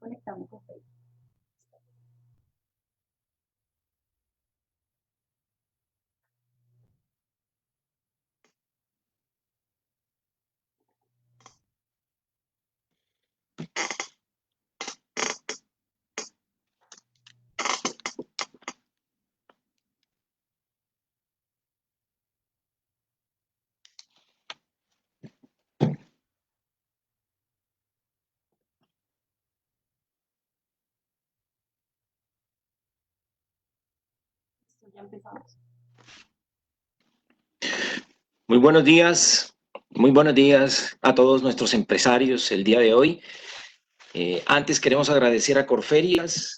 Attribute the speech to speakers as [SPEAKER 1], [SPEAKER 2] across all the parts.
[SPEAKER 1] conectamos con Facebook. Ya empezamos.
[SPEAKER 2] Muy buenos días a todos nuestros empresarios el día de hoy. Antes queremos agradecer a Corferias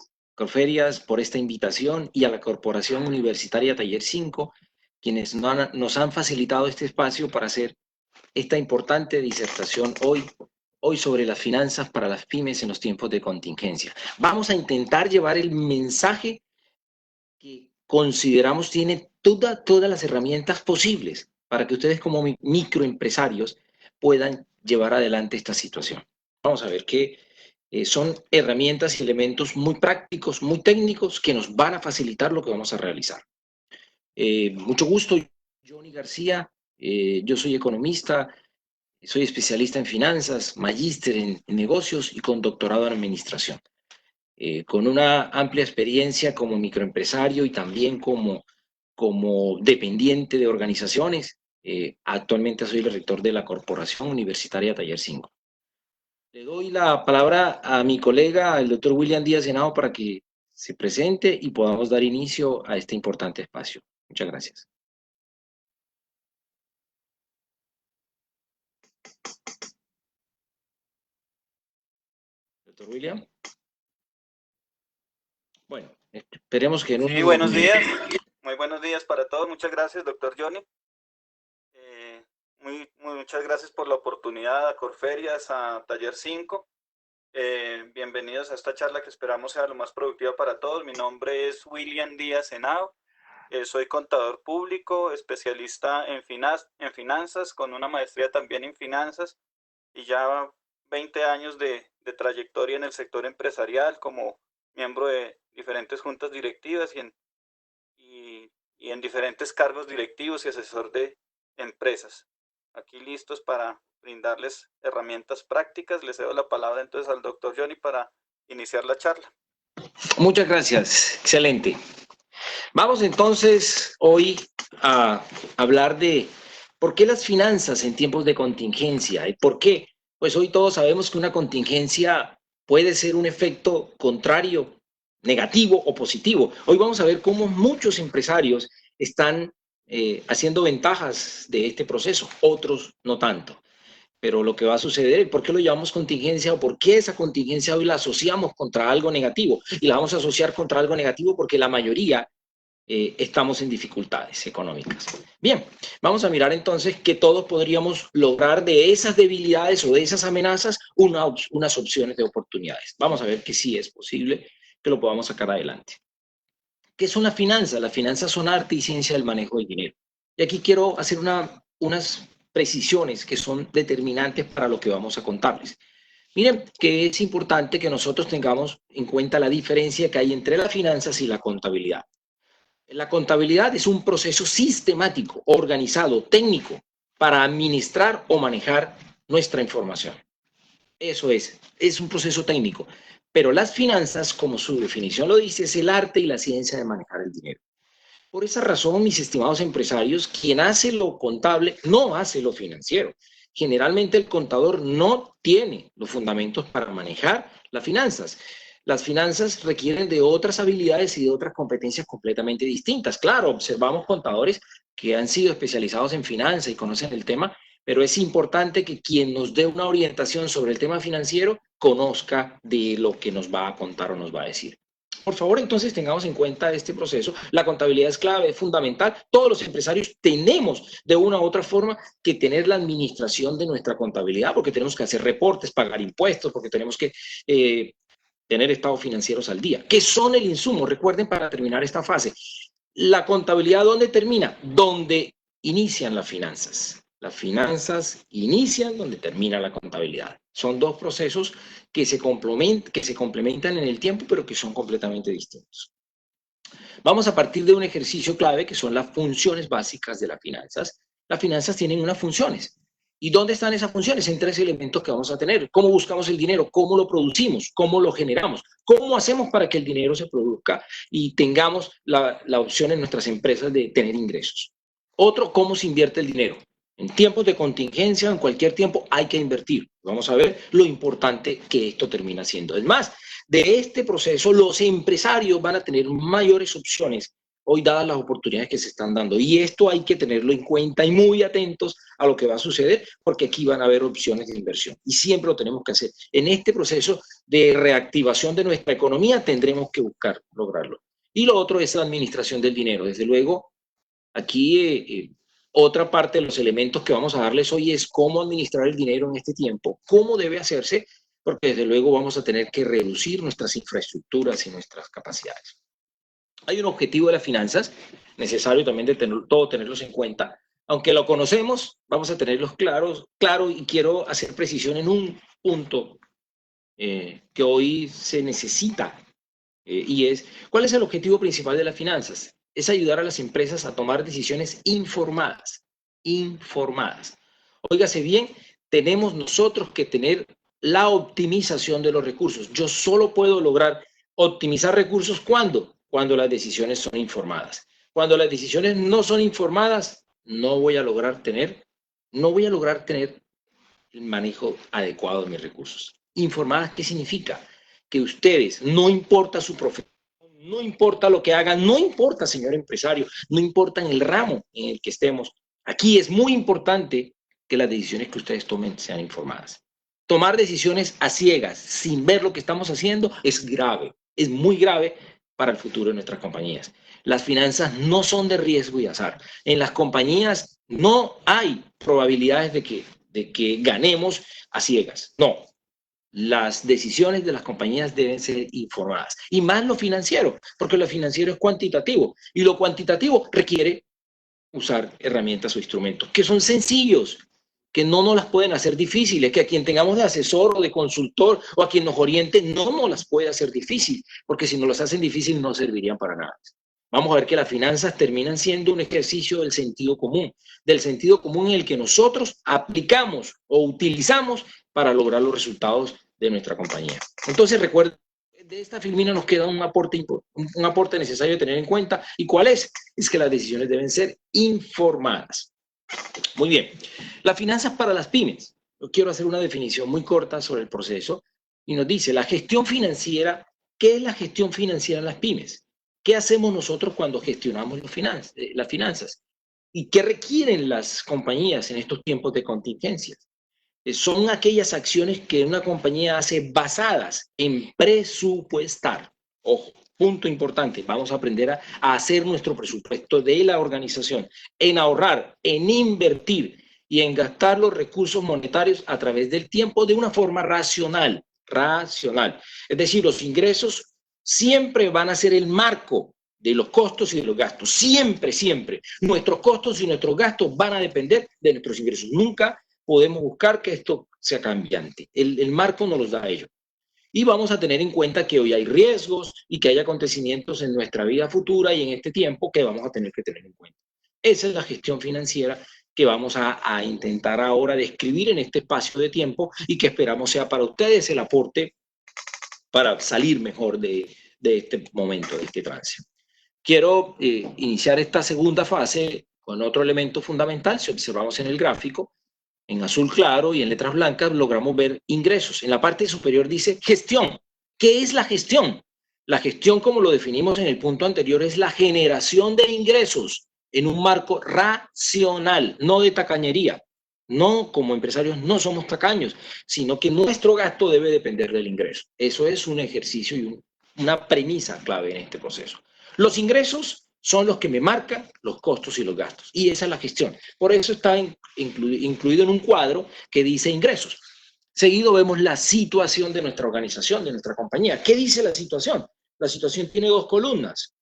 [SPEAKER 2] por esta invitación y a la Corporación Universitaria Taller 5, quienes nos han facilitado este espacio para hacer esta importante disertación hoy sobre las finanzas para las pymes en los tiempos de contingencia. Vamos a intentar llevar el mensaje que consideramos tiene todas las herramientas posibles para que ustedes como microempresarios puedan llevar adelante esta situación. Vamos a ver que son herramientas y elementos muy prácticos, muy técnicos, que nos van a facilitar lo que vamos a realizar. Mucho gusto, Johnny García, yo soy economista, soy especialista en finanzas, magíster en negocios y con doctorado en administración. Con una amplia experiencia como microempresario y también como dependiente de organizaciones. Actualmente soy el rector de la Corporación Universitaria Taller 5. Le doy la palabra a mi colega, el doctor William Díaz Henao, para que se presente y podamos dar inicio a este importante espacio. Muchas gracias. Doctor William. Bueno, esperemos que en
[SPEAKER 3] Sí, buenos días. Muy buenos días para todos. Muchas gracias, doctor Johnny. Muchas gracias por la oportunidad a Corferias, a Taller 5. Bienvenidos a esta charla que esperamos sea lo más productiva para todos. Mi nombre es William Díaz Henao. Soy contador público, especialista en finanzas, con una maestría también en finanzas y ya 20 años de trayectoria en el sector empresarial como miembro de diferentes juntas directivas y en diferentes cargos directivos y asesor de empresas. Aquí listos para brindarles herramientas prácticas. Les cedo la palabra entonces al doctor Johnny para iniciar la charla.
[SPEAKER 2] Muchas gracias, excelente. Vamos entonces hoy a hablar de por qué las finanzas en tiempos de contingencia. ¿Y por qué? Pues hoy todos sabemos que una contingencia puede ser un efecto contrario, negativo o positivo. Hoy vamos a ver cómo muchos empresarios están haciendo ventajas de este proceso, otros no tanto. Pero lo que va a suceder, ¿por qué lo llamamos contingencia o por qué esa contingencia hoy la asociamos contra algo negativo? Y la vamos a asociar contra algo negativo porque la mayoría estamos en dificultades económicas. Bien, vamos a mirar entonces que todos podríamos lograr de esas debilidades o de esas amenazas unas opciones de oportunidades. Vamos a ver que sí es posible que lo podamos sacar adelante. ¿Qué son las finanzas? Las finanzas son arte y ciencia del manejo del dinero. Y aquí quiero hacer unas precisiones que son determinantes para lo que vamos a contarles. Miren que es importante que nosotros tengamos en cuenta la diferencia que hay entre las finanzas y la contabilidad. La contabilidad es un proceso sistemático, organizado, técnico, para administrar o manejar nuestra información. Eso es un proceso técnico. Pero las finanzas, como su definición lo dice, es el arte y la ciencia de manejar el dinero. Por esa razón, mis estimados empresarios, quien hace lo contable no hace lo financiero. Generalmente el contador no tiene los fundamentos para manejar las finanzas. Las finanzas requieren de otras habilidades y de otras competencias completamente distintas. Claro, observamos contadores que han sido especializados en finanzas y conocen el tema, pero es importante que quien nos dé una orientación sobre el tema financiero conozca de lo que nos va a contar o nos va a decir. Por favor, entonces tengamos en cuenta este proceso. La contabilidad es clave, es fundamental. Todos los empresarios tenemos de una u otra forma que tener la administración de nuestra contabilidad porque tenemos que hacer reportes, pagar impuestos, porque tenemos que tener estados financieros al día. ¿Qué son el insumo? Recuerden para terminar esta fase. La contabilidad, ¿dónde termina? Donde inician las finanzas. Las finanzas inician donde termina la contabilidad. Son dos procesos que se complementan en el tiempo, pero que son completamente distintos. Vamos a partir de un ejercicio clave que son las funciones básicas de las finanzas. Las finanzas tienen unas funciones. ¿Y dónde están esas funciones? En 3 elementos que vamos a tener. ¿Cómo buscamos el dinero? ¿Cómo lo producimos? ¿Cómo lo generamos? ¿Cómo hacemos para que el dinero se produzca y tengamos la opción en nuestras empresas de tener ingresos? Otro, ¿cómo se invierte el dinero? En tiempos de contingencia, en cualquier tiempo, hay que invertir. Vamos a ver lo importante que esto termina siendo. Es más, de este proceso, los empresarios van a tener mayores opciones hoy dadas las oportunidades que se están dando. Y esto hay que tenerlo en cuenta y muy atentos a lo que va a suceder, porque aquí van a haber opciones de inversión. Y siempre lo tenemos que hacer. En este proceso de reactivación de nuestra economía tendremos que buscar lograrlo. Y lo otro es la administración del dinero. Desde luego, aquí otra parte de los elementos que vamos a darles hoy es cómo administrar el dinero en este tiempo, cómo debe hacerse, porque desde luego vamos a tener que reducir nuestras infraestructuras y nuestras capacidades. Hay un objetivo de las finanzas, necesario también de tenerlos en cuenta. Aunque lo conocemos, vamos a tenerlos claro, y quiero hacer precisión en un punto que hoy se necesita, y es, ¿cuál es el objetivo principal de las finanzas? Es ayudar a las empresas a tomar decisiones informadas. Óigase bien, tenemos nosotros que tener la optimización de los recursos. Yo solo puedo lograr optimizar recursos ¿cuándo? Cuando las decisiones son informadas. Cuando las decisiones no son informadas, no voy a lograr tener el manejo adecuado de mis recursos. Informadas, ¿qué significa? Que ustedes, no importa su profesión, no importa lo que hagan, no importa, señor empresario, no importa en el ramo en el que estemos, aquí es muy importante que las decisiones que ustedes tomen sean informadas. Tomar decisiones a ciegas, sin ver lo que estamos haciendo, es grave, es muy grave para el futuro de nuestras compañías. Las finanzas no son de riesgo y azar. En las compañías no hay probabilidades de que ganemos a ciegas. No. Las decisiones de las compañías deben ser informadas. Y más lo financiero, porque lo financiero es cuantitativo. Y lo cuantitativo requiere usar herramientas o instrumentos que son sencillos, que no nos las pueden hacer difíciles, que a quien tengamos de asesor o de consultor o a quien nos oriente no nos las puede hacer difícil, porque si nos las hacen difícil no servirían para nada. Vamos a ver que las finanzas terminan siendo un ejercicio del sentido común en el que nosotros aplicamos o utilizamos para lograr los resultados de nuestra compañía. Entonces, recuerden, de esta filmina nos queda un aporte necesario a tener en cuenta. ¿Y cuál es? Es que las decisiones deben ser informadas. Muy bien. Las finanzas para las pymes. Yo quiero hacer una definición muy corta sobre el proceso y nos dice, la gestión financiera, ¿qué es la gestión financiera en las pymes? ¿Qué hacemos nosotros cuando gestionamos las finanzas? ¿Y qué requieren las compañías en estos tiempos de contingencias? Son aquellas acciones que una compañía hace basadas en presupuestar. Ojo, punto importante, vamos a aprender a hacer nuestro presupuesto de la organización, en ahorrar, en invertir y en gastar los recursos monetarios a través del tiempo de una forma racional. Es decir, los ingresos siempre van a ser el marco de los costos y de los gastos. Siempre. Nuestros costos y nuestros gastos van a depender de nuestros ingresos. Nunca podemos buscar que esto sea cambiante. El marco nos los da a ello. Y vamos a tener en cuenta que hoy hay riesgos y que hay acontecimientos en nuestra vida futura y en este tiempo que vamos a tener que tener en cuenta. Esa es la gestión financiera que vamos a intentar ahora describir en este espacio de tiempo y que esperamos sea para ustedes el aporte para salir mejor de este momento, de este trance. Quiero iniciar esta segunda fase con otro elemento fundamental. Si observamos en el gráfico, en azul claro y en letras blancas, logramos ver ingresos. En la parte superior dice gestión. ¿Qué es la gestión? La gestión, como lo definimos en el punto anterior, es la generación de ingresos en un marco racional, no de tacañería. No, como empresarios no somos tacaños, sino que nuestro gasto debe depender del ingreso. Eso es un ejercicio y una premisa clave en este proceso. Los ingresos son los que me marcan los costos y los gastos. Y esa es la gestión. Por eso está incluido en un cuadro que dice ingresos. Seguido vemos la situación de nuestra organización, de nuestra compañía. ¿Qué dice la situación? La situación tiene dos columnas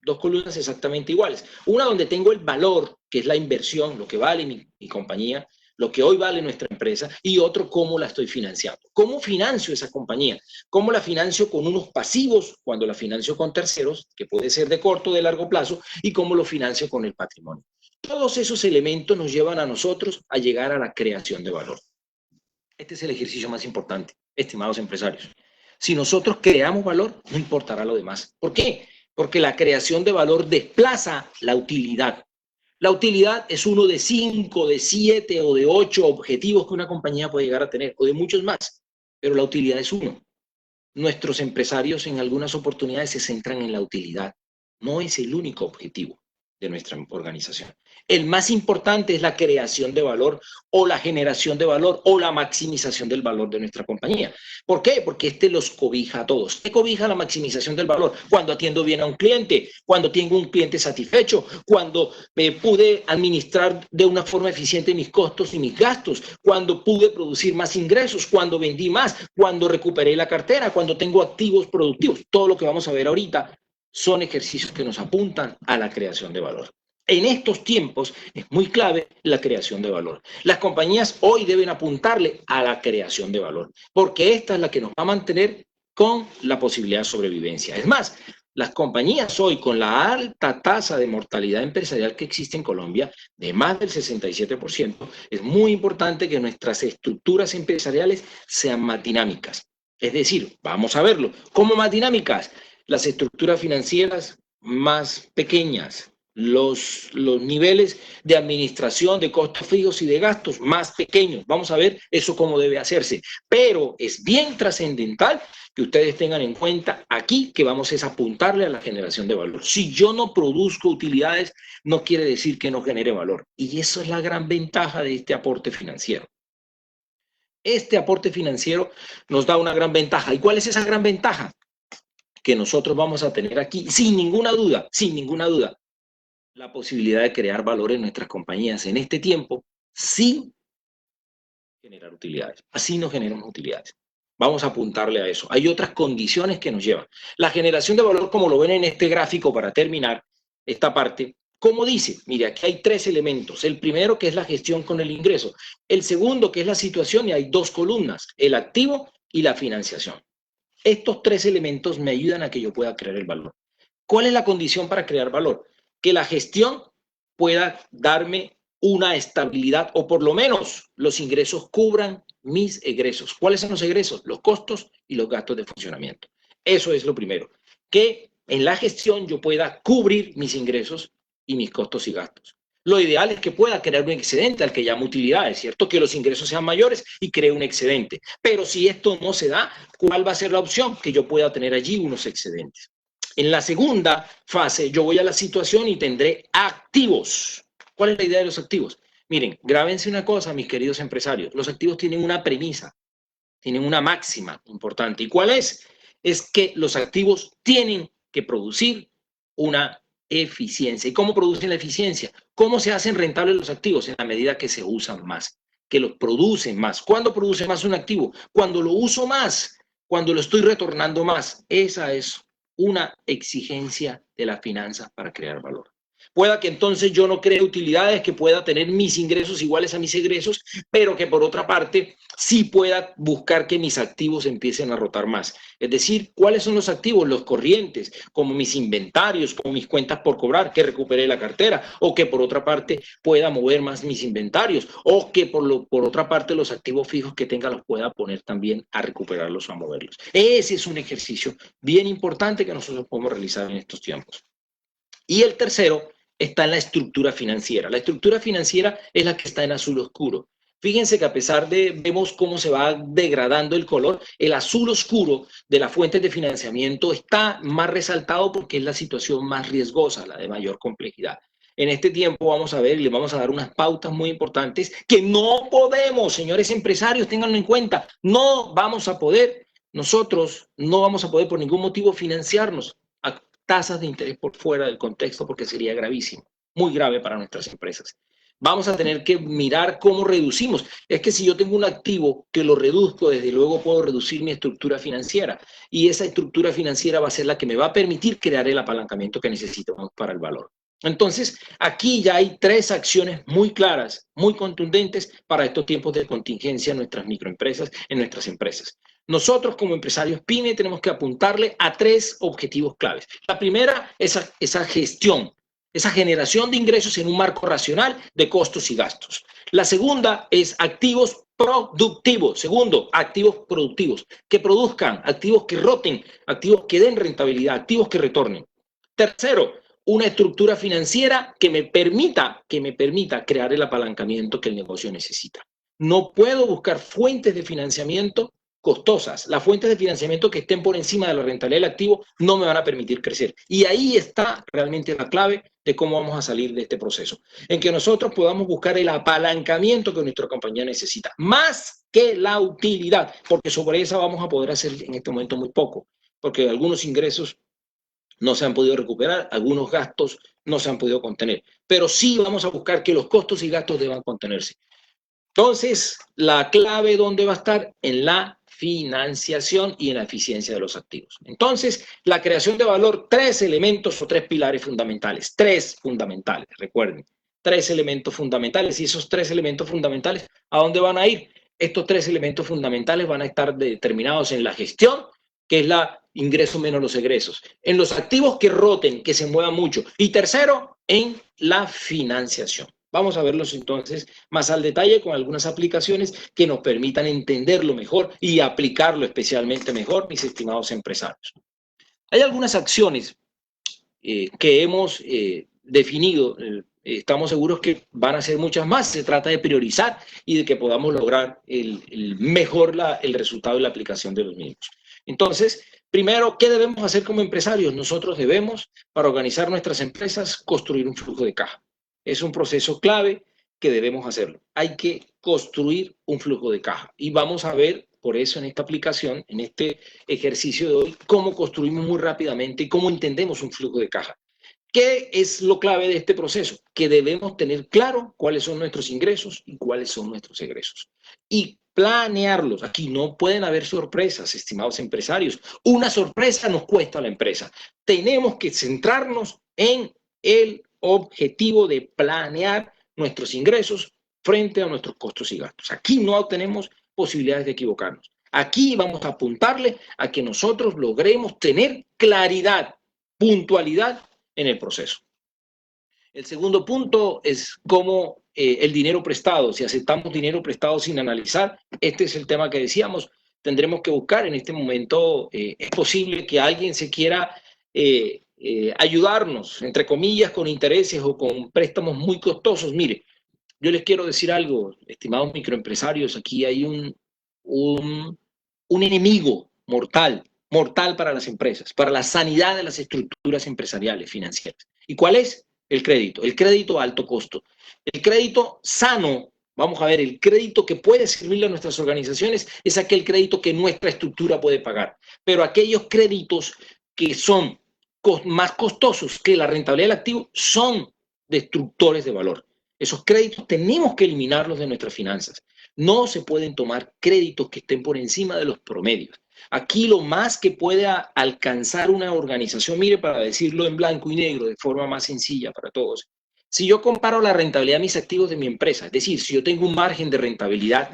[SPEAKER 2] exactamente iguales. Una donde tengo el valor, que es la inversión, lo que vale mi compañía, lo que hoy vale nuestra empresa, y otro, cómo la estoy financiando. ¿Cómo financio esa compañía? ¿Cómo la financio con unos pasivos cuando la financio con terceros, que puede ser de corto o de largo plazo, y cómo lo financio con el patrimonio? Todos esos elementos nos llevan a nosotros a llegar a la creación de valor. Este es el ejercicio más importante, estimados empresarios. Si nosotros creamos valor, no importará lo demás. ¿Por qué? Porque la creación de valor desplaza la utilidad. La utilidad es uno de 5, de 7 o de 8 objetivos que una compañía puede llegar a tener, o de muchos más, pero la utilidad es uno. Nuestros empresarios en algunas oportunidades se centran en la utilidad. No es el único objetivo de nuestra organización. El más importante es la creación de valor o la generación de valor o la maximización del valor de nuestra compañía. ¿Por qué? Porque este los cobija a todos. ¿Qué cobija la maximización del valor? Cuando atiendo bien a un cliente, cuando tengo un cliente satisfecho, cuando pude administrar de una forma eficiente mis costos y mis gastos, cuando pude producir más ingresos, cuando vendí más, cuando recuperé la cartera, cuando tengo activos productivos. Todo lo que vamos a ver ahorita son ejercicios que nos apuntan a la creación de valor. En estos tiempos es muy clave la creación de valor. Las compañías hoy deben apuntarle a la creación de valor, porque esta es la que nos va a mantener con la posibilidad de sobrevivencia. Es más, las compañías hoy, con la alta tasa de mortalidad empresarial que existe en Colombia, de más del 67%, es muy importante que nuestras estructuras empresariales sean más dinámicas. Es decir, vamos a verlo, ¿cómo más dinámicas? Las estructuras financieras más pequeñas, los niveles de administración de costos fijos y de gastos más pequeños. Vamos a ver eso cómo debe hacerse. Pero es bien trascendental que ustedes tengan en cuenta aquí que vamos a apuntarle a la generación de valor. Si yo no produzco utilidades, no quiere decir que no genere valor. Y eso es la gran ventaja de este aporte financiero. Este aporte financiero nos da una gran ventaja. ¿Y cuál es esa gran ventaja? Que nosotros vamos a tener aquí, sin ninguna duda, la posibilidad de crear valor en nuestras compañías en este tiempo sin generar utilidades. Así no generamos utilidades. Vamos a apuntarle a eso. Hay otras condiciones que nos llevan. La generación de valor, como lo ven en este gráfico para terminar esta parte, como dice, mire, aquí hay 3 elementos. El primero, que es la gestión con el ingreso. El segundo, que es la situación, y hay 2 columnas, el activo y la financiación. Estos 3 elementos me ayudan a que yo pueda crear el valor. ¿Cuál es la condición para crear valor? Que la gestión pueda darme una estabilidad o por lo menos los ingresos cubran mis egresos. ¿Cuáles son los egresos? Los costos y los gastos de funcionamiento. Eso es lo primero. Que en la gestión yo pueda cubrir mis ingresos y mis costos y gastos. Lo ideal es que pueda crear un excedente al que llamo utilidades, ¿cierto? Que los ingresos sean mayores y cree un excedente. Pero si esto no se da, ¿cuál va a ser la opción? Que yo pueda tener allí unos excedentes. En la segunda fase, yo voy a la situación y tendré activos. ¿Cuál es la idea de los activos? Miren, grábense una cosa, mis queridos empresarios. Los activos tienen una premisa, tienen una máxima importante. ¿Y cuál es? Es que los activos tienen que producir una eficiencia. ¿Y cómo producen la eficiencia? ¿Cómo se hacen rentables los activos? En la medida que se usan más, que los producen más. ¿Cuándo produce más un activo? Cuando lo uso más, cuando lo estoy retornando más. Esa es una exigencia de las finanzas para crear valor. Pueda que entonces yo no cree utilidades, que pueda tener mis ingresos iguales a mis egresos, pero que por otra parte sí pueda buscar que mis activos empiecen a rotar más. Es decir, ¿cuáles son los activos? Los corrientes, como mis inventarios, como mis cuentas por cobrar, que recupere la cartera, o que por otra parte pueda mover más mis inventarios, o que por otra parte los activos fijos que tenga los pueda poner también a recuperarlos o a moverlos. Ese es un ejercicio bien importante que nosotros podemos realizar en estos tiempos. Y el tercero está en la estructura financiera. La estructura financiera es la que está en azul oscuro. Fíjense que a pesar de, vemos cómo se va degradando el color, el azul oscuro de las fuentes de financiamiento está más resaltado porque es la situación más riesgosa, la de mayor complejidad. En este tiempo vamos a ver y les vamos a dar unas pautas muy importantes que no podemos, señores empresarios, ténganlo en cuenta, no vamos a poder, nosotros no vamos a poder por ningún motivo financiarnos a tasas de interés por fuera del contexto porque sería gravísimo, muy grave para nuestras empresas. Vamos a tener que mirar cómo reducimos. Es que si yo tengo un activo que lo reduzco, desde luego puedo reducir mi estructura financiera y esa estructura financiera va a ser la que me va a permitir crear el apalancamiento que necesitamos para el valor. Entonces, aquí ya hay 3 acciones muy claras, muy contundentes para estos tiempos de contingencia en nuestras microempresas, en nuestras empresas. Nosotros como empresarios PYME tenemos que apuntarle a 3 objetivos claves. La primera es esa gestión, esa generación de ingresos en un marco racional de costos y gastos. La segunda es activos productivos. Segundo, activos productivos, que produzcan, activos que roten, activos que den rentabilidad, activos que retornen. Tercero, una estructura financiera que me permita crear el apalancamiento que el negocio necesita. No puedo buscar fuentes de financiamiento costosas. Las fuentes de financiamiento que estén por encima de la rentabilidad del activo no me van a permitir crecer. Y ahí está realmente la clave de cómo vamos a salir de este proceso. En que nosotros podamos buscar el apalancamiento que nuestra compañía necesita, más que la utilidad, porque sobre esa vamos a poder hacer en este momento muy poco, porque algunos ingresos no se han podido recuperar, algunos gastos no se han podido contener, pero sí vamos a buscar que los costos y gastos deban contenerse. Entonces, la clave, ¿dónde va a estar? En la financiación y en la eficiencia de los activos. Entonces, la creación de valor, 3 elementos o 3 pilares fundamentales, 3 fundamentales, recuerden, 3 elementos fundamentales. Y esos 3 elementos fundamentales, ¿a dónde van a ir? Estos 3 elementos fundamentales van a estar determinados en la gestión, que es la ingreso menos los egresos, en los activos que roten, que se muevan mucho, y tercero, en la financiación. Vamos a verlos entonces más al detalle con algunas aplicaciones que nos permitan entenderlo mejor y aplicarlo especialmente mejor, mis estimados empresarios. Hay algunas acciones que hemos definido, estamos seguros que van a ser muchas más. Se trata de priorizar y de que podamos lograr el resultado de la aplicación de los mismos. Entonces, primero, ¿qué debemos hacer como empresarios? Nosotros debemos, para organizar nuestras empresas, construir un flujo de caja. Es un proceso clave que debemos hacerlo. Hay que construir un flujo de caja. Y vamos a ver, por eso en esta aplicación, en este ejercicio de hoy, cómo construimos muy rápidamente y cómo entendemos un flujo de caja. ¿Qué es lo clave de este proceso? Que debemos tener claro cuáles son nuestros ingresos y cuáles son nuestros egresos. Y planearlos. Aquí no pueden haber sorpresas, estimados empresarios. Una sorpresa nos cuesta a la empresa. Tenemos que centrarnos en el objetivo de planear nuestros ingresos frente a nuestros costos y gastos. Aquí no tenemos posibilidades de equivocarnos. Aquí vamos a apuntarle a que nosotros logremos tener claridad, puntualidad en el proceso. El segundo punto es cómo el dinero prestado, si aceptamos dinero prestado sin analizar, este es el tema que decíamos, tendremos que buscar en este momento, es posible que alguien se quiera ayudarnos, entre comillas, con intereses o con préstamos muy costosos. Mire, yo les quiero decir algo, estimados microempresarios, aquí hay un enemigo mortal para las empresas, para la sanidad de las estructuras empresariales financieras. ¿Y cuál es? El crédito a alto costo. El crédito sano, vamos a ver, el crédito que puede servirle a nuestras organizaciones es aquel crédito que nuestra estructura puede pagar. Pero aquellos créditos que son más costosos que la rentabilidad del activo son destructores de valor. Esos créditos tenemos que eliminarlos de nuestras finanzas. No se pueden tomar créditos que estén por encima de los promedios. Aquí lo más que pueda alcanzar una organización, mire, para decirlo en blanco y negro, de forma más sencilla para todos, si yo comparo la rentabilidad de mis activos de mi empresa, es decir, si yo tengo un margen de rentabilidad,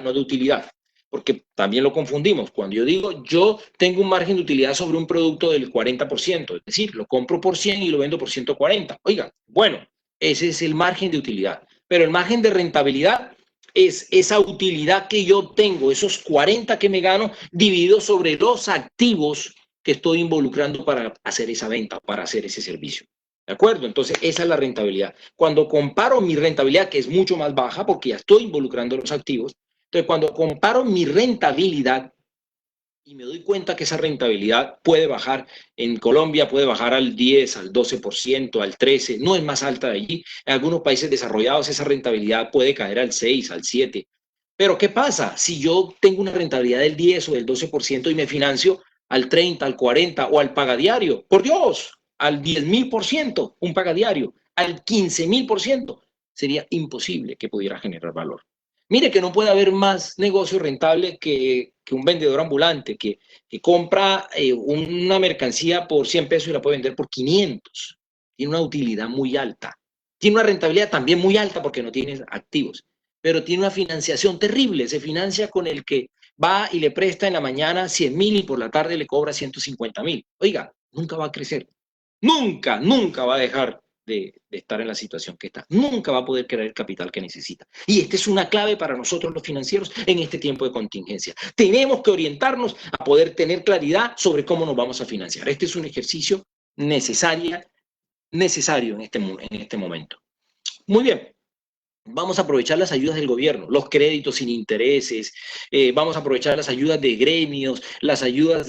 [SPEAKER 2] no de utilidad, porque también lo confundimos. Cuando yo digo, yo tengo un margen de utilidad sobre un producto del 40%, es decir, lo compro por 100 y lo vendo por 140. Oigan, bueno, ese es el margen de utilidad. Pero el margen de rentabilidad es esa utilidad que yo tengo, esos 40 que me gano, dividido sobre los activos que estoy involucrando para hacer esa venta, para hacer ese servicio. ¿De acuerdo? Entonces, esa es la rentabilidad. Cuando comparo mi rentabilidad, que es mucho más baja porque ya estoy involucrando los activos, entonces cuando comparo mi rentabilidad y me doy cuenta que esa rentabilidad puede bajar, en Colombia puede bajar al 10, al 12%, al 13%, no es más alta de allí. En algunos países desarrollados esa rentabilidad puede caer al 6, al 7%. Pero ¿qué pasa si yo tengo una rentabilidad del 10 o del 12% y me financio al 30, al 40 o al pagadiario? Por Dios, al 10.000%, un pagadiario, al 15.000%, sería imposible que pudiera generar valor. Mire que no puede haber más negocio rentable que un vendedor ambulante que compra una mercancía por 100 pesos y la puede vender por 500. tiene una utilidad muy alta, tiene una rentabilidad también muy alta porque no tiene activos, pero tiene una financiación terrible, se financia con el que va y le presta en la mañana 100.000 y por la tarde le cobra 150.000. Oiga, nunca va a crecer, nunca va a dejar de estar en la situación que está. Nunca va a poder crear el capital que necesita. Y esta es una clave para nosotros los financieros en este tiempo de contingencia. Tenemos que orientarnos a poder tener claridad sobre cómo nos vamos a financiar. Este es un ejercicio necesario en este momento. Muy bien. Vamos a aprovechar las ayudas del gobierno, los créditos sin intereses, vamos a aprovechar las ayudas de gremios, las ayudas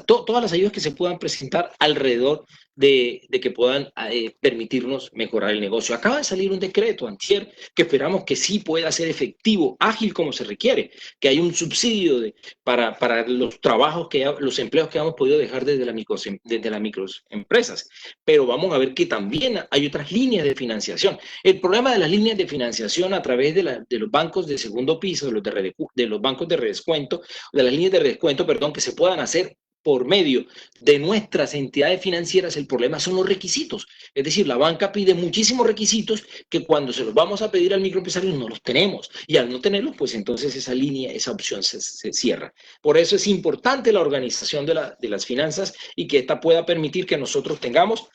[SPEAKER 2] todas las ayudas que se puedan presentar alrededor de que puedan permitirnos mejorar el negocio. Acaba de salir un decreto, antier, que esperamos que sí pueda ser efectivo, ágil como se requiere, que hay un subsidio para los trabajos, los empleos que hemos podido dejar desde las microempresas. Pero vamos a ver que también hay otras líneas de financiación. El problema de las líneas de financiación a través de los bancos de segundo piso, de los bancos de redescuento, de las líneas de redescuento, perdón, que se puedan hacer por medio de nuestras entidades financieras, el problema son los requisitos. Es decir, la banca pide muchísimos requisitos que cuando se los vamos a pedir al microempresario no los tenemos. Y al no tenerlos, pues entonces esa línea, esa opción se cierra. Por eso es importante la organización de las finanzas y que esta pueda permitir que nosotros tengamos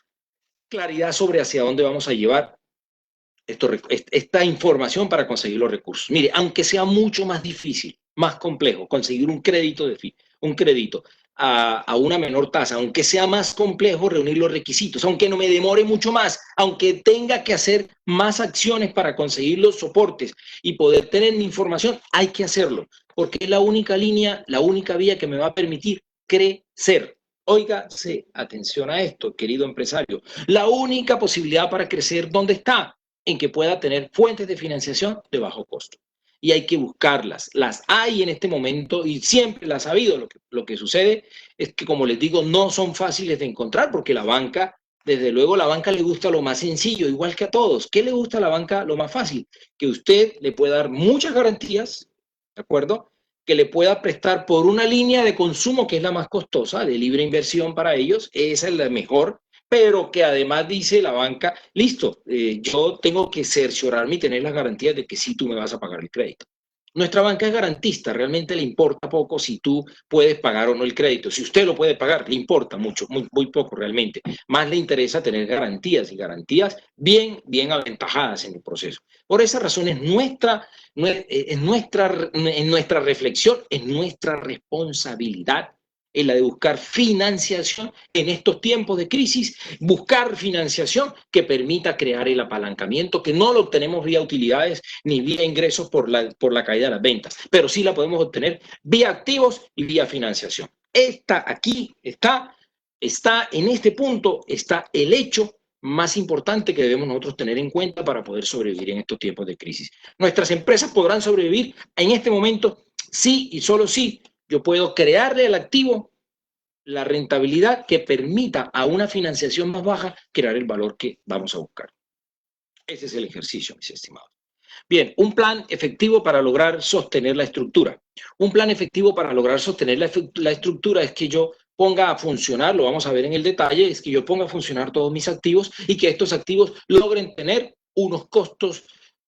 [SPEAKER 2] claridad sobre hacia dónde vamos a llevar esta información para conseguir los recursos. Mire, aunque sea mucho más difícil, más complejo, conseguir un crédito a una menor tasa, aunque sea más complejo reunir los requisitos, aunque no me demore mucho más, aunque tenga que hacer más acciones para conseguir los soportes y poder tener mi información, hay que hacerlo, porque es la única línea, la única vía que me va a permitir crecer. Óigase, atención a esto, querido empresario. La única posibilidad para crecer, ¿dónde está? En que pueda tener fuentes de financiación de bajo costo. Y hay que buscarlas. Las hay en este momento y siempre las ha habido. Lo que sucede es que, como les digo, no son fáciles de encontrar porque la banca, desde luego, la banca le gusta lo más sencillo, igual que a todos. ¿Qué le gusta a la banca? Lo más fácil. Que usted le pueda dar muchas garantías, ¿de acuerdo? Que le pueda prestar por una línea de consumo que es la más costosa, de libre inversión para ellos, esa es la mejor, pero que además dice la banca, listo, yo tengo que cerciorarme y tener las garantías de que sí tú me vas a pagar el crédito. Nuestra banca es garantista, realmente le importa poco si tú puedes pagar o no el crédito. Si usted lo puede pagar, le importa mucho, muy poco realmente. Más le interesa tener garantías y garantías bien aventajadas en el proceso. Por esa razón es nuestra reflexión, es nuestra responsabilidad en la de buscar financiación en estos tiempos de crisis, buscar financiación que permita crear el apalancamiento, que no lo obtenemos vía utilidades ni vía ingresos por la caída de las ventas, pero sí la podemos obtener vía activos y vía financiación. Aquí está en este punto, está el hecho más importante que debemos nosotros tener en cuenta para poder sobrevivir en estos tiempos de crisis. Nuestras empresas podrán sobrevivir en este momento sí y solo sí yo puedo crearle al activo la rentabilidad que permita a una financiación más baja crear el valor que vamos a buscar. Ese es el ejercicio, mis estimados. Bien, un plan efectivo para lograr sostener la estructura. Un plan efectivo para lograr sostener la estructura es que yo ponga a funcionar, lo vamos a ver en el detalle, es que yo ponga a funcionar todos mis activos y que estos activos logren tener unos costos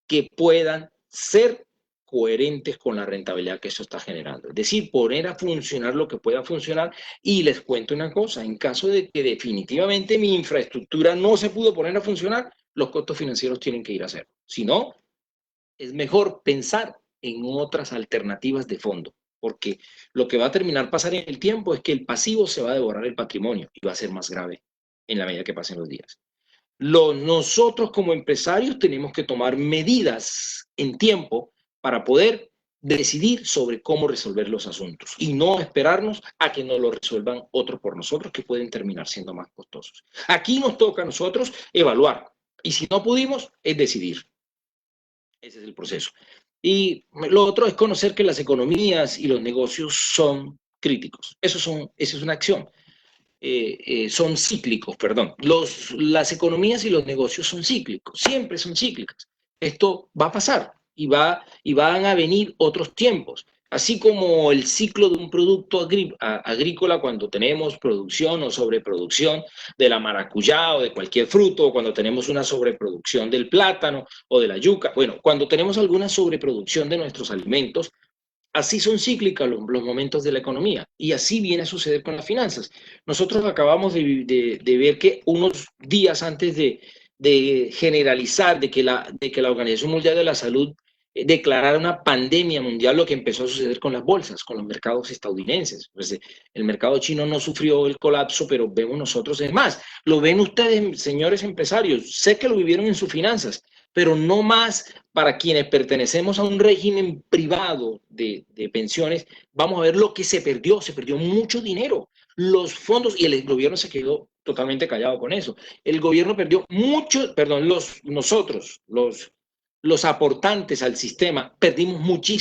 [SPEAKER 2] que puedan ser coherentes con la rentabilidad que eso está generando. Es decir, poner a funcionar lo que pueda funcionar. Y les cuento una cosa, en caso de que definitivamente mi infraestructura no se pudo poner a funcionar, los costos financieros tienen que ir a cero. Si no, es mejor pensar en otras alternativas de fondo, porque lo que va a terminar pasar en el tiempo es que el pasivo se va a devorar el patrimonio y va a ser más grave en la medida que pasen los días. Nosotros como empresarios tenemos que tomar medidas en tiempo para poder decidir sobre cómo resolver los asuntos y no esperarnos a que nos lo resuelvan otros por nosotros que pueden terminar siendo más costosos. Aquí nos toca a nosotros evaluar y si no pudimos es decidir. Ese es el proceso. Y lo otro es conocer que las economías y los negocios son críticos. Eso es una acción. Son cíclicos, perdón. Las economías y los negocios son cíclicos, siempre son cíclicas. Esto va a pasar y van a venir otros tiempos, Así como el ciclo de un producto agrícola cuando tenemos producción o sobreproducción de la maracuyá o de cualquier fruto, o cuando tenemos una sobreproducción del plátano o de la yuca. Bueno, cuando tenemos alguna sobreproducción de nuestros alimentos, así son cíclicos los momentos de la economía y así viene a suceder con las finanzas. Nosotros acabamos de ver que unos días antes de generalizar, de que la Organización Mundial de la Salud declarara una pandemia mundial, lo que empezó a suceder con las bolsas, con los mercados estadounidenses. Pues, el mercado chino no sufrió el colapso, pero vemos nosotros, es más, lo ven ustedes, señores empresarios, sé que lo vivieron en sus finanzas, pero no más para quienes pertenecemos a un régimen privado de pensiones. Vamos a ver lo que se perdió mucho dinero. Los fondos, y el gobierno se quedó totalmente callado con eso. El gobierno perdió mucho, perdón, nosotros, los aportantes al sistema, perdimos mucho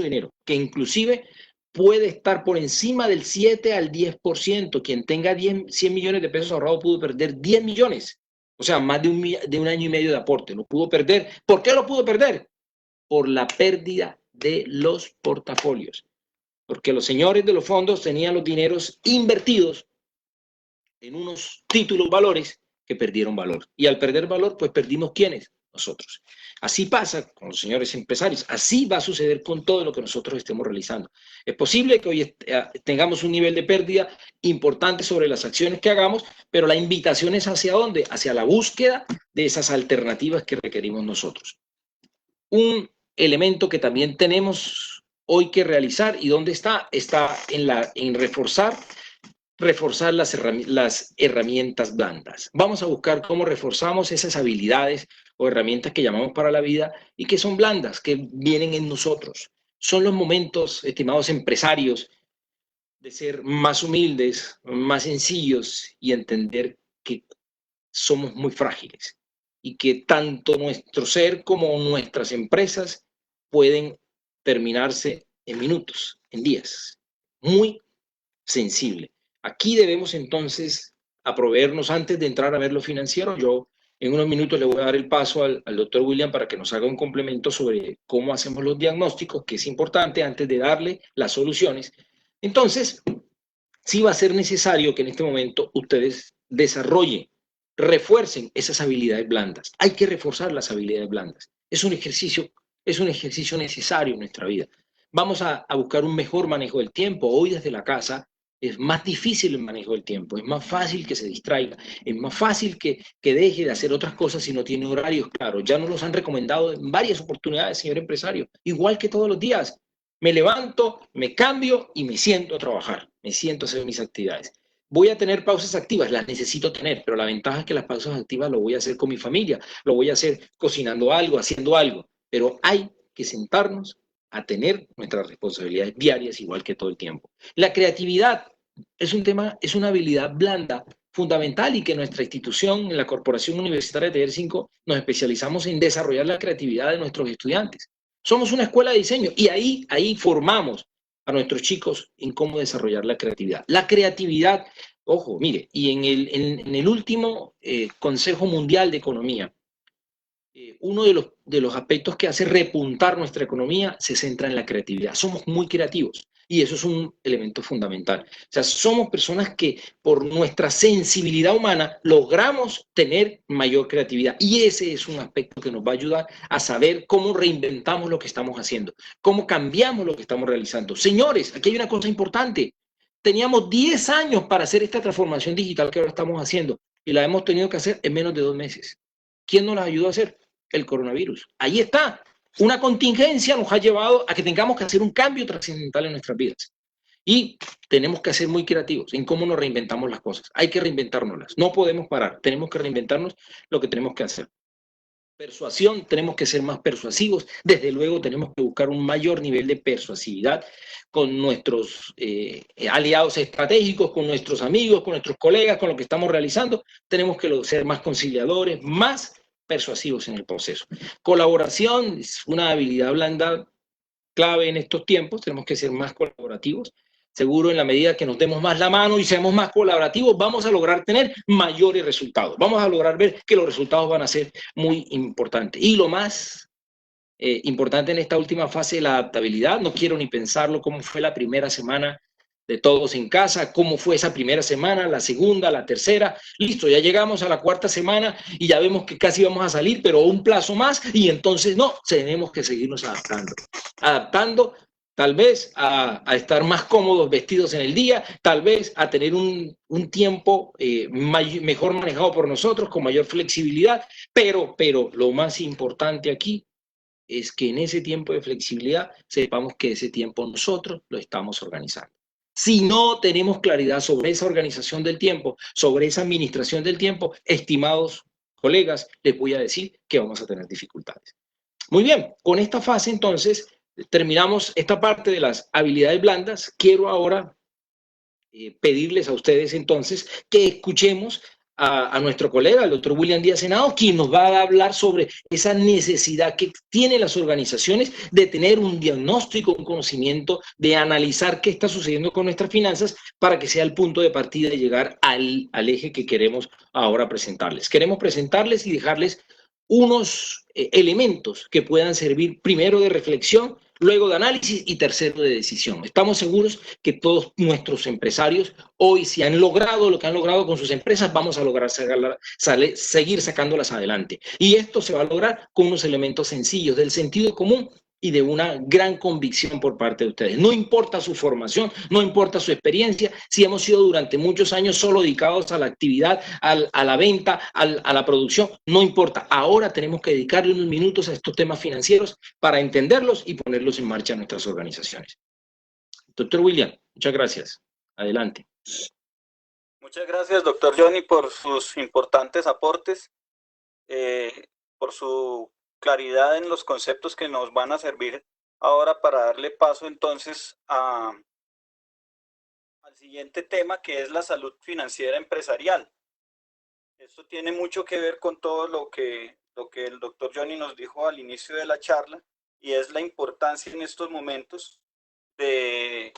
[SPEAKER 2] dinero, que inclusive puede estar por encima del 7 al 10%. Quien tenga 100 millones de pesos ahorrados pudo perder 10 millones. O sea, más de un año y medio de aporte. Lo pudo perder. ¿Por qué lo pudo perder? Por la pérdida de los portafolios. Porque los señores de los fondos tenían los dineros invertidos en unos títulos valores que perdieron valor. Y al perder valor, pues perdimos ¿quiénes? Nosotros. Así pasa con los señores empresarios. Así va a suceder con todo lo que nosotros estemos realizando. Es posible que hoy tengamos un nivel de pérdida importante sobre las acciones que hagamos, pero la invitación es ¿hacia dónde? Hacia la búsqueda de esas alternativas que requerimos nosotros. Un elemento que también tenemos hoy que realizar, ¿y dónde está? Está en reforzar las herramientas blandas. Vamos a buscar cómo reforzamos esas habilidades o herramientas que llamamos para la vida y que son blandas, que vienen en nosotros. Son los momentos, estimados empresarios, de ser más humildes, más sencillos y entender que somos muy frágiles y que tanto nuestro ser como nuestras empresas pueden terminarse en minutos, en días. Muy sensible. Aquí debemos entonces aproveernos antes de entrar a ver lo financiero. Yo en unos minutos le voy a dar el paso al doctor William para que nos haga un complemento sobre cómo hacemos los diagnósticos, que es importante antes de darle las soluciones. Entonces, sí va a ser necesario que en este momento ustedes desarrollen, refuercen esas habilidades blandas. Hay que reforzar las habilidades blandas. Es un ejercicio necesario en nuestra vida. Vamos a buscar un mejor manejo del tiempo. Hoy desde la casa es más difícil el manejo del tiempo, es más fácil que se distraiga, es más fácil que deje de hacer otras cosas si no tiene horarios claros. Ya nos los han recomendado en varias oportunidades, señor empresario, igual que todos los días. Me levanto, me cambio y me siento a trabajar, me siento a hacer mis actividades. Voy a tener pausas activas, las necesito tener, pero la ventaja es que las pausas activas lo voy a hacer con mi familia, lo voy a hacer cocinando algo, haciendo algo, pero hay que sentarnos a tener nuestras responsabilidades diarias igual que todo el tiempo. La creatividad es un tema, es una habilidad blanda fundamental y que nuestra institución, en la Corporación Universitaria de Taller 5, nos especializamos en desarrollar la creatividad de nuestros estudiantes. Somos una escuela de diseño y ahí formamos a nuestros chicos en cómo desarrollar la creatividad. La creatividad, ojo, mire, y en el último Consejo Mundial de Economía, uno de los aspectos que hace repuntar nuestra economía se centra en la creatividad. Somos muy creativos y eso es un elemento fundamental. O sea, somos personas que por nuestra sensibilidad humana logramos tener mayor creatividad y ese es un aspecto que nos va a ayudar a saber cómo reinventamos lo que estamos haciendo, cómo cambiamos lo que estamos realizando. Señores, aquí hay una cosa importante. Teníamos 10 años para hacer esta transformación digital que ahora estamos haciendo y la hemos tenido que hacer en menos de 2 meses. ¿Quién nos la ayudó a hacer? El coronavirus. Ahí está. Una contingencia nos ha llevado a que tengamos que hacer un cambio trascendental en nuestras vidas. Y tenemos que ser muy creativos en cómo nos reinventamos las cosas. Hay que reinventárnoslas. No podemos parar. Tenemos que reinventarnos lo que tenemos que hacer. Persuasión, tenemos que ser más persuasivos. Desde luego tenemos que buscar un mayor nivel de persuasividad con nuestros aliados estratégicos, con nuestros amigos, con nuestros colegas, con lo que estamos realizando. Tenemos que ser más conciliadores, más persuasivos en el proceso. Colaboración es una habilidad blanda clave en estos tiempos, tenemos que ser más colaborativos. Seguro en la medida que nos demos más la mano y seamos más colaborativos, vamos a lograr tener mayores resultados. Vamos a lograr ver que los resultados van a ser muy importantes. Y lo más importante en esta última fase de la adaptabilidad. No quiero ni pensarlo cómo fue la primera semana de todos en casa, cómo fue esa primera semana, la segunda, la tercera. Listo, ya llegamos a la cuarta semana y ya vemos que casi vamos a salir, pero un plazo más y entonces no, tenemos que seguirnos adaptando. Adaptando tal vez a estar más cómodos vestidos en el día, tal vez a tener un tiempo mejor manejado por nosotros, con mayor flexibilidad, pero lo más importante aquí es que en ese tiempo de flexibilidad sepamos que ese tiempo nosotros lo estamos organizando. Si no tenemos claridad sobre esa organización del tiempo, sobre esa administración del tiempo, estimados colegas, les voy a decir que vamos a tener dificultades. Muy bien, con esta fase entonces terminamos esta parte de las habilidades blandas. Quiero ahora pedirles a ustedes entonces que escuchemos a nuestro colega, el doctor William Díaz Henao, quien nos va a hablar sobre esa necesidad que tienen las organizaciones de tener un diagnóstico, un conocimiento, de analizar qué está sucediendo con nuestras finanzas para que sea el punto de partida de llegar al eje que queremos ahora presentarles. Queremos presentarles y dejarles unos elementos que puedan servir primero de reflexión, luego de análisis y tercero de decisión. Estamos seguros que todos nuestros empresarios hoy, si han logrado lo que han logrado con sus empresas, vamos a lograr seguir sacándolas adelante. Y esto se va a lograr con unos elementos sencillos del sentido común y de una gran convicción por parte de ustedes. No importa su formación, no importa su experiencia, si hemos sido durante muchos años solo dedicados a la actividad, a la venta, a la producción, no importa. Ahora tenemos que dedicarle unos minutos a estos temas financieros para entenderlos y ponerlos en marcha en nuestras organizaciones. Doctor William, muchas gracias. Adelante.
[SPEAKER 3] Muchas gracias, doctor Johnny, por sus importantes aportes, por su claridad en los conceptos que nos van a servir ahora para darle paso entonces al siguiente tema, que es la salud financiera empresarial. Esto tiene mucho que ver con todo lo que el doctor Johnny nos dijo al inicio de la charla, y es la importancia en estos momentos de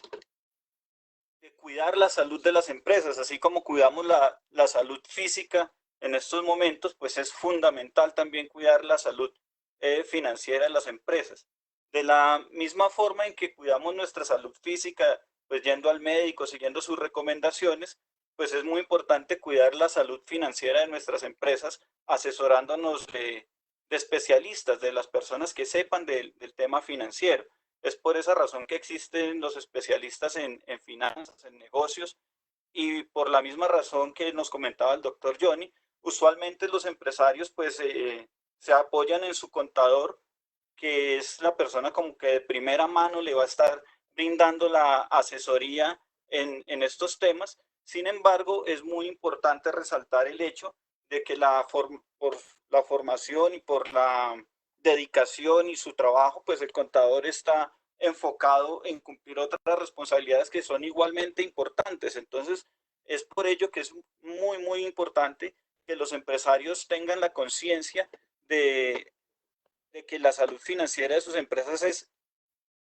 [SPEAKER 3] cuidar la salud de las empresas, así como cuidamos la salud física en estos momentos, pues es fundamental también cuidar la salud financiera de las empresas. De la misma forma en que cuidamos nuestra salud física, pues yendo al médico, siguiendo sus recomendaciones, pues es muy importante cuidar la salud financiera de nuestras empresas, asesorándonos de especialistas, de las personas que sepan del tema financiero. Es por esa razón que existen los especialistas en finanzas, en negocios, y por la misma razón que nos comentaba el doctor Johnny, usualmente los empresarios pues se apoyan en su contador, que es la persona como que de primera mano le va a estar brindando la asesoría en estos temas. Sin embargo, es muy importante resaltar el hecho de que por la formación y por la dedicación y su trabajo, pues el contador está enfocado en cumplir otras responsabilidades que son igualmente importantes. Entonces, es por ello que es muy, muy importante que los empresarios tengan la conciencia de que la salud financiera de sus empresas es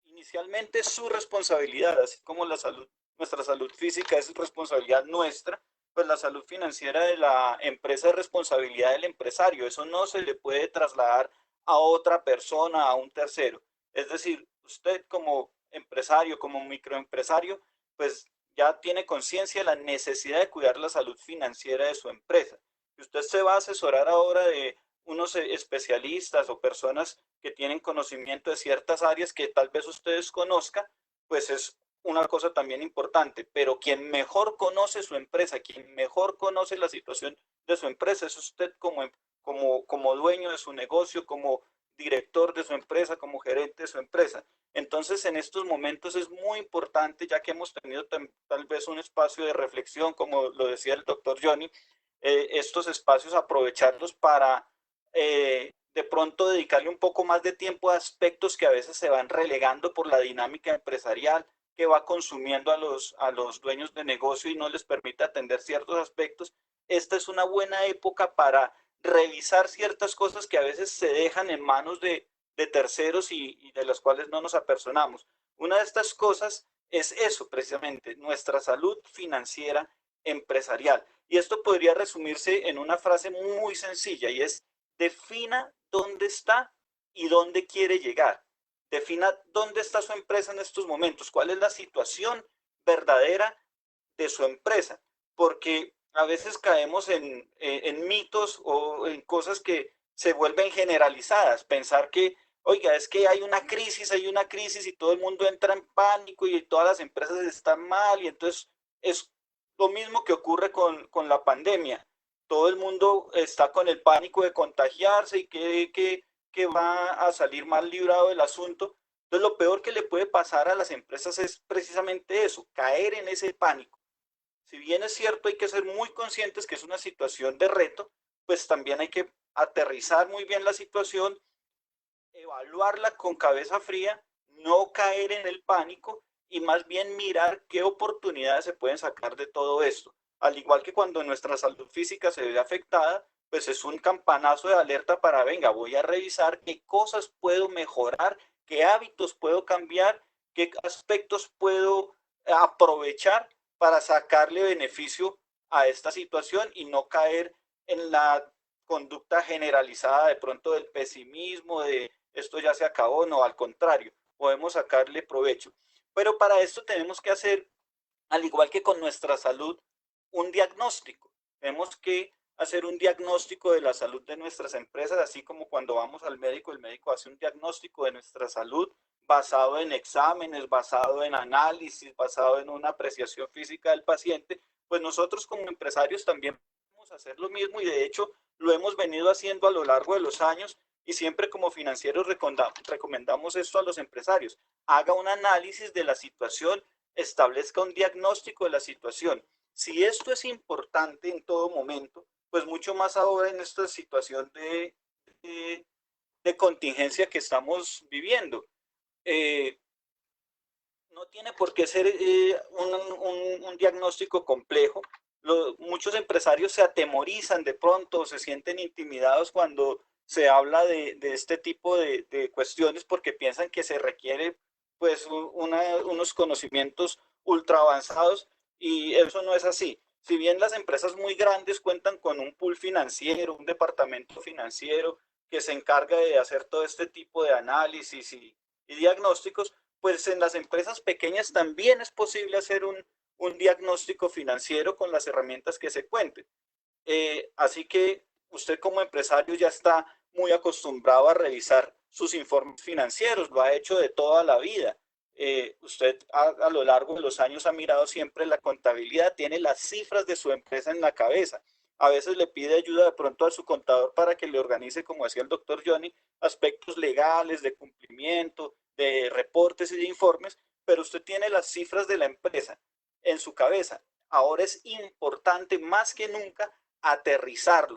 [SPEAKER 3] inicialmente su responsabilidad, así como nuestra salud física es responsabilidad nuestra, pues la salud financiera de la empresa es responsabilidad del empresario. Eso no se le puede trasladar a otra persona, a un tercero. Es decir, usted como empresario, como microempresario, pues ya tiene conciencia de la necesidad de cuidar la salud financiera de su empresa. Y usted se va a asesorar ahora de unos especialistas o personas que tienen conocimiento de ciertas áreas que tal vez ustedes conozcan, pues es una cosa también importante, pero quien mejor conoce su empresa, quien mejor conoce la situación de su empresa, es usted como dueño de su negocio, como director de su empresa, como gerente de su empresa. Entonces, en estos momentos es muy importante, ya que hemos tenido tal vez un espacio de reflexión, como lo decía el doctor Johnny, estos espacios aprovecharlos para de pronto dedicarle un poco más de tiempo a aspectos que a veces se van relegando por la dinámica empresarial que va consumiendo a los dueños de negocio y no les permite atender ciertos aspectos. Esta es una buena época para revisar ciertas cosas que a veces se dejan en manos de terceros y de las cuales no nos apersonamos. Una de estas cosas es eso precisamente, nuestra salud financiera empresarial. Y esto podría resumirse en una frase muy sencilla y es: defina dónde está y dónde quiere llegar. Defina dónde está su empresa en estos momentos, cuál es la situación verdadera de su empresa, porque a veces caemos en mitos o en cosas que se vuelven generalizadas, pensar que, oiga, es que hay una crisis y todo el mundo entra en pánico y todas las empresas están mal y entonces es lo mismo que ocurre con la pandemia. Todo el mundo está con el pánico de contagiarse y que va a salir mal librado del asunto. Entonces, lo peor que le puede pasar a las empresas es precisamente eso, caer en ese pánico. Si bien es cierto, hay que ser muy conscientes que es una situación de reto, pues también hay que aterrizar muy bien la situación, evaluarla con cabeza fría, no caer en el pánico y más bien mirar qué oportunidades se pueden sacar de todo esto. Al igual que cuando nuestra salud física se ve afectada, pues es un campanazo de alerta para, venga, voy a revisar qué cosas puedo mejorar, qué hábitos puedo cambiar, qué aspectos puedo aprovechar para sacarle beneficio a esta situación y no caer en la conducta generalizada de pronto del pesimismo, de esto ya se acabó, no, al contrario, podemos sacarle provecho. Pero para esto tenemos que hacer, al igual que con nuestra salud, un diagnóstico. Tenemos que hacer un diagnóstico de la salud de nuestras empresas, así como cuando vamos al médico, el médico hace un diagnóstico de nuestra salud basado en exámenes, basado en análisis, basado en una apreciación física del paciente, pues nosotros como empresarios también podemos hacer lo mismo y de hecho lo hemos venido haciendo a lo largo de los años y siempre como financieros recomendamos esto a los empresarios. Haga un análisis de la situación, establezca un diagnóstico de la situación. Si esto es importante en todo momento, pues mucho más ahora en esta situación de contingencia que estamos viviendo. Eh, no tiene por qué ser un diagnóstico complejo. Muchos empresarios se atemorizan de pronto, se sienten intimidados cuando se habla de este tipo de cuestiones porque piensan que se requiere pues unos conocimientos ultra avanzados y eso no es así. Si bien las empresas muy grandes cuentan con un pool financiero, un departamento financiero que se encarga de hacer todo este tipo de análisis y diagnósticos, pues en las empresas pequeñas también es posible hacer un diagnóstico financiero con las herramientas que se cuenten. Así que usted como empresario ya está muy acostumbrado a revisar sus informes financieros, lo ha hecho de toda la vida. Usted a lo largo de los años ha mirado siempre la contabilidad, tiene las cifras de su empresa en la cabeza. A veces le pide ayuda de pronto a su contador para que le organice, como decía el doctor Johnny, aspectos legales, de cumplimiento, de reportes y de informes, pero usted tiene las cifras de la empresa en su cabeza. Ahora es importante más que nunca aterrizar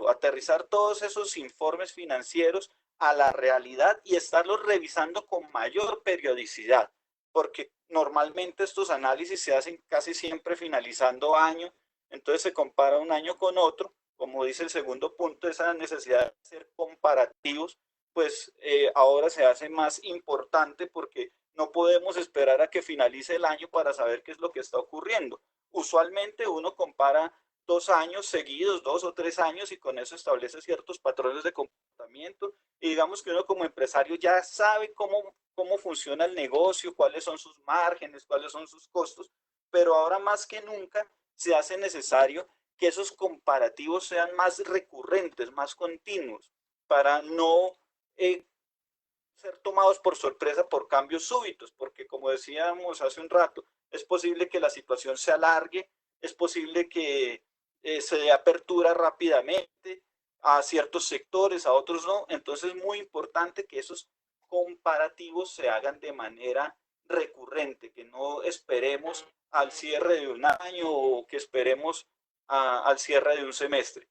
[SPEAKER 3] todos esos informes financieros a la realidad y estarlos revisando con mayor periodicidad, porque normalmente estos análisis se hacen casi siempre finalizando año, entonces se compara un año con otro, como dice el segundo punto, esa necesidad de hacer comparativos, pues ahora se hace más importante porque no podemos esperar a que finalice el año para saber qué es lo que está ocurriendo. Usualmente uno compara 2 años seguidos, 2 o 3 años, y con eso establece ciertos patrones de comportamiento. Y digamos que uno como empresario ya sabe cómo funciona el negocio, cuáles son sus márgenes, cuáles son sus costos, pero ahora más que nunca se hace necesario que esos comparativos sean más recurrentes, más continuos, para no ser tomados por sorpresa por cambios súbitos, porque como decíamos hace un rato, es posible que la situación se alargue, es posible que se dé apertura rápidamente a ciertos sectores, a otros no. Entonces es muy importante que esos comparativos se hagan de manera recurrente, que no esperemos al cierre de un año o que esperemos al cierre de un semestre.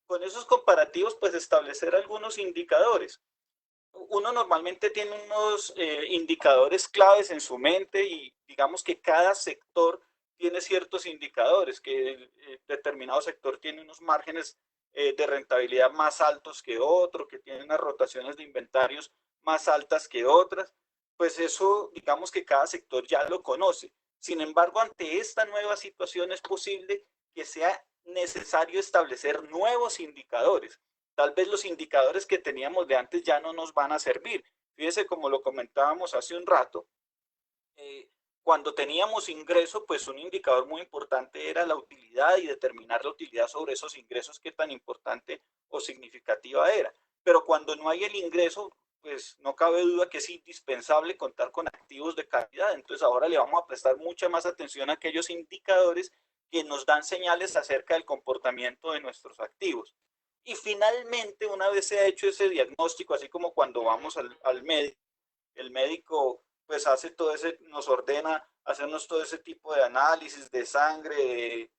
[SPEAKER 3] Con esos comparativos, pues establecer algunos indicadores. Uno normalmente tiene unos indicadores claves en su mente y digamos que cada sector tiene ciertos indicadores, que determinado sector tiene unos márgenes de rentabilidad más altos que otro, que tiene unas rotaciones de inventarios más altas que otras, pues eso digamos que cada sector ya lo conoce. Sin embargo, ante esta nueva situación es posible que sea necesario establecer nuevos indicadores. Tal vez los indicadores que teníamos de antes ya no nos van a servir. Fíjese, como lo comentábamos hace un rato, eh, cuando teníamos ingreso, pues un indicador muy importante era la utilidad y determinar la utilidad sobre esos ingresos, qué tan importante o significativa era. Pero cuando no hay el ingreso, pues no cabe duda que es indispensable contar con activos de calidad. Entonces ahora le vamos a prestar mucha más atención a aquellos indicadores que nos dan señales acerca del comportamiento de nuestros activos. Y finalmente, una vez se ha hecho ese diagnóstico, así como cuando vamos al médico, el médico pues hace todo ese, nos ordena hacernos todo ese tipo de análisis de sangre,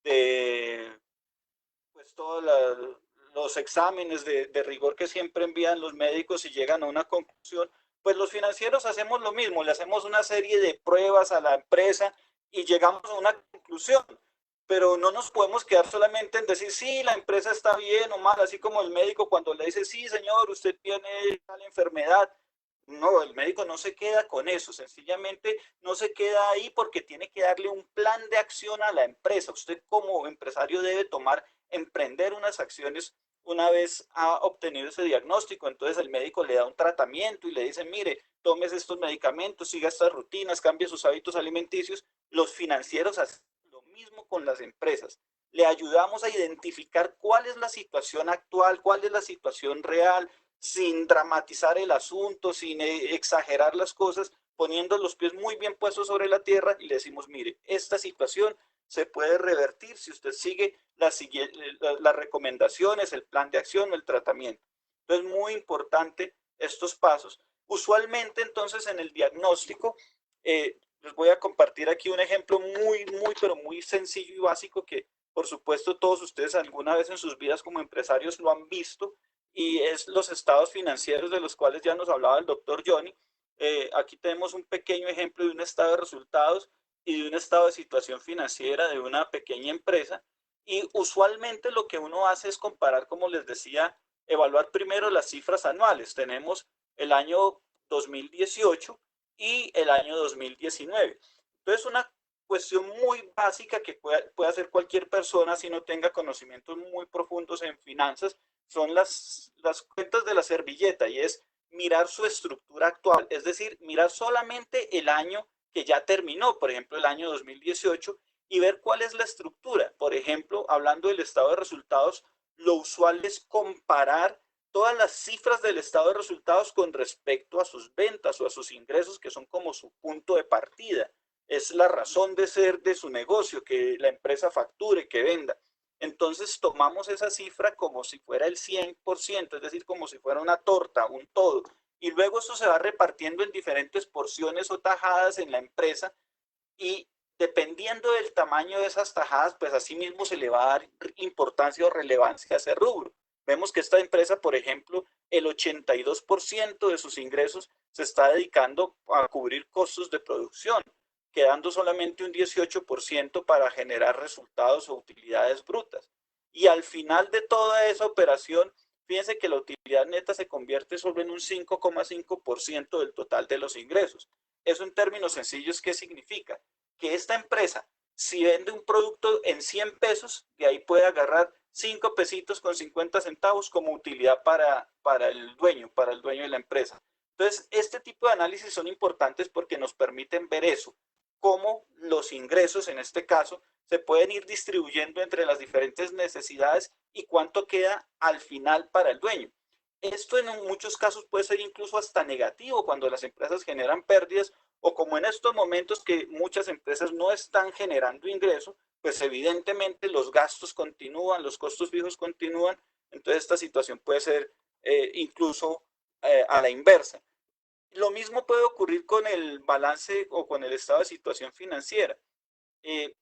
[SPEAKER 3] de pues todos los exámenes de rigor que siempre envían los médicos y llegan a una conclusión. Pues los financieros hacemos lo mismo, le hacemos una serie de pruebas a la empresa y llegamos a una conclusión, pero no nos podemos quedar solamente en decir, sí, la empresa está bien o mal, así como el médico cuando le dice, sí, señor, usted tiene tal enfermedad. No, el médico no se queda con eso, sencillamente no se queda ahí porque tiene que darle un plan de acción a la empresa. Usted como empresario debe emprender unas acciones una vez ha obtenido ese diagnóstico. Entonces el médico le da un tratamiento y le dice, mire, tomes estos medicamentos, siga estas rutinas, cambie sus hábitos alimenticios. Los financieros hacen lo mismo con las empresas. Le ayudamos a identificar cuál es la situación actual, cuál es la situación real, sin dramatizar el asunto, sin exagerar las cosas, poniendo los pies muy bien puestos sobre la tierra y le decimos, mire, esta situación se puede revertir si usted sigue las recomendaciones, el plan de acción o el tratamiento. Entonces, muy importante estos pasos. Usualmente, entonces, en el diagnóstico, les voy a compartir aquí un ejemplo pero muy sencillo y básico que, por supuesto, todos ustedes alguna vez en sus vidas como empresarios lo han visto y es los estados financieros de los cuales ya nos hablaba el doctor Johnny. Aquí tenemos un pequeño ejemplo de un estado de resultados y de un estado de situación financiera de una pequeña empresa. Y usualmente lo que uno hace es comparar, como les decía, evaluar primero las cifras anuales. Tenemos el año 2018 y el año 2019. Entonces, una cuestión muy básica que puede hacer cualquier persona si no tenga conocimientos muy profundos en finanzas son las cuentas de la servilleta y es mirar su estructura actual, es decir, mirar solamente el año que ya terminó, por ejemplo, el año 2018, y ver cuál es la estructura. Por ejemplo, hablando del estado de resultados, lo usual es comparar todas las cifras del estado de resultados con respecto a sus ventas o a sus ingresos, que son como su punto de partida. Es la razón de ser de su negocio, que la empresa facture, que venda. Entonces tomamos esa cifra como si fuera el 100%, es decir, como si fuera una torta, un todo. Y luego eso se va repartiendo en diferentes porciones o tajadas en la empresa y dependiendo del tamaño de esas tajadas, pues así mismo se le va a dar importancia o relevancia a ese rubro. Vemos que esta empresa, por ejemplo, el 82% de sus ingresos se está dedicando a cubrir costos de producción, quedando solamente un 18% para generar resultados o utilidades brutas. Y al final de toda esa operación, fíjense que la utilidad neta se convierte solo en un 5,5% del total de los ingresos. Eso en términos sencillos, ¿qué significa? Que esta empresa, si vende un producto en 100 pesos, de ahí puede agarrar 5 pesitos con 50 centavos como utilidad para el dueño de la empresa. Entonces, este tipo de análisis son importantes porque nos permiten ver eso, cómo los ingresos, en este caso, se pueden ir distribuyendo entre las diferentes necesidades y cuánto queda al final para el dueño. Esto en muchos casos puede ser incluso hasta negativo cuando las empresas generan pérdidas o como en estos momentos que muchas empresas no están generando ingreso, pues evidentemente los gastos continúan, los costos fijos continúan, entonces esta situación puede ser incluso a la inversa. Lo mismo puede ocurrir con el balance o con el estado de situación financiera. Eh,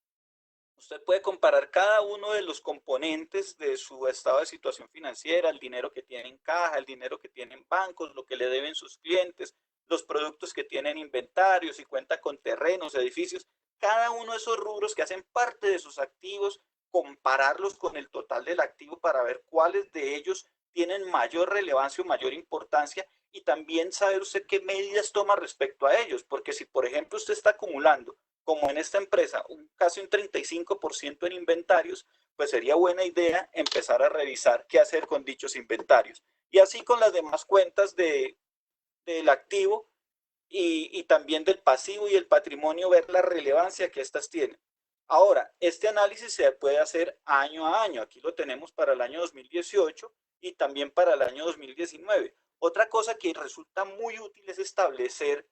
[SPEAKER 3] Usted puede comparar cada uno de los componentes de su estado de situación financiera, el dinero que tiene en caja, el dinero que tiene en bancos, lo que le deben sus clientes, los productos que tienen inventarios y cuenta con terrenos, edificios, cada uno de esos rubros que hacen parte de sus activos, compararlos con el total del activo para ver cuáles de ellos tienen mayor relevancia o mayor importancia y también saber usted qué medidas toma respecto a ellos, porque si por ejemplo usted está acumulando como en esta empresa, casi un 35% en inventarios, pues sería buena idea empezar a revisar qué hacer con dichos inventarios. Y así con las demás cuentas del activo y también del pasivo y el patrimonio, ver la relevancia que éstas tienen. Ahora, este análisis se puede hacer año a año. Aquí lo tenemos para el año 2018 y también para el año 2019. Otra cosa que resulta muy útil es establecer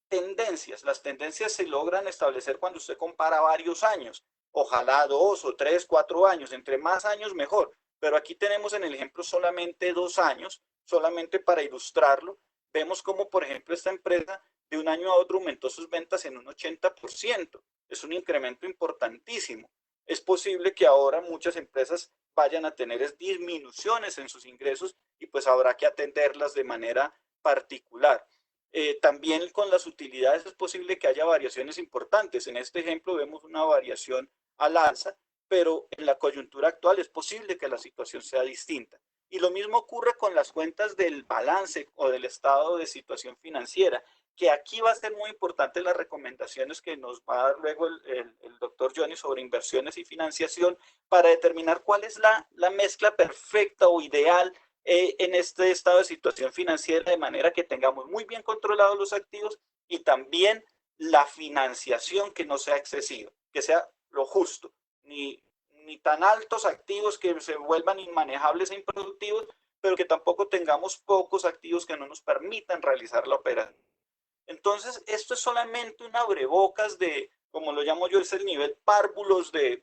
[SPEAKER 3] tendencias. Las tendencias se logran establecer cuando usted compara varios años, ojalá 2 o 3, 4 años, entre más años mejor. Pero aquí tenemos en el ejemplo solamente 2 años, solamente para ilustrarlo. Vemos como, por ejemplo, esta empresa de un año a otro aumentó sus ventas en un 80%. Es un incremento importantísimo. Es posible que ahora muchas empresas vayan a tener disminuciones en sus ingresos y pues habrá que atenderlas de manera particular. También con las utilidades es posible que haya variaciones importantes. En este ejemplo vemos una variación al alza, pero en la coyuntura actual es posible que la situación sea distinta. Y lo mismo ocurre con las cuentas del balance o del estado de situación financiera, que aquí va a ser muy importante las recomendaciones que nos va a dar luego el doctor Johnny sobre inversiones y financiación para determinar cuál es la mezcla perfecta o ideal en este estado de situación financiera, de manera que tengamos muy bien controlados los activos y también la financiación que no sea excesiva, que sea lo justo, ni tan altos activos que se vuelvan inmanejables e improductivos, pero que tampoco tengamos pocos activos que no nos permitan realizar la operación. Entonces, esto es solamente un abrebocas de, como lo llamo yo, es el nivel párvulos del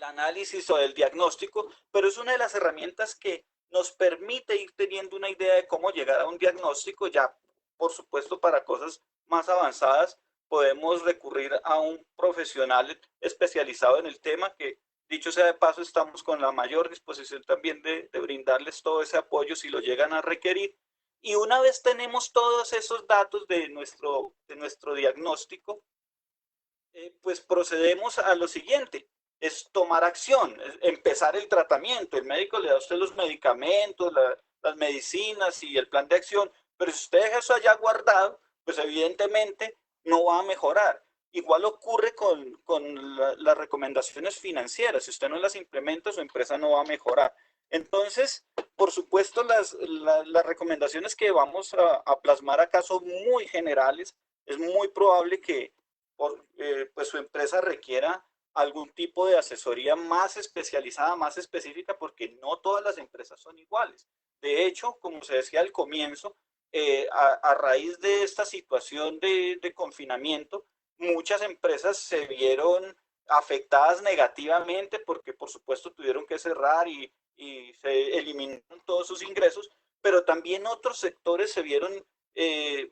[SPEAKER 3] análisis o del diagnóstico, pero es una de las herramientas que nos permite ir teniendo una idea de cómo llegar a un diagnóstico. Ya, por supuesto, para cosas más avanzadas podemos recurrir a un profesional especializado en el tema que, dicho sea de paso, estamos con la mayor disposición también de brindarles todo ese apoyo si lo llegan a requerir. Y una vez tenemos todos esos datos de nuestro diagnóstico, pues procedemos a lo siguiente, es tomar acción, es empezar el tratamiento. El médico le da a usted los medicamentos, las medicinas y el plan de acción, pero si usted deja eso allá guardado, pues evidentemente no va a mejorar. Igual ocurre con las recomendaciones financieras. Si usted no las implementa, su empresa no va a mejorar. Entonces, por supuesto, las recomendaciones que vamos a plasmar acá son muy generales. Es muy probable que pues su empresa requiera algún tipo de asesoría más especializada, más específica, porque no todas las empresas son iguales. De hecho, como se decía al comienzo, a raíz de esta situación de confinamiento, muchas empresas se vieron afectadas negativamente porque por supuesto tuvieron que cerrar y se eliminaron todos sus ingresos, pero también otros sectores se vieron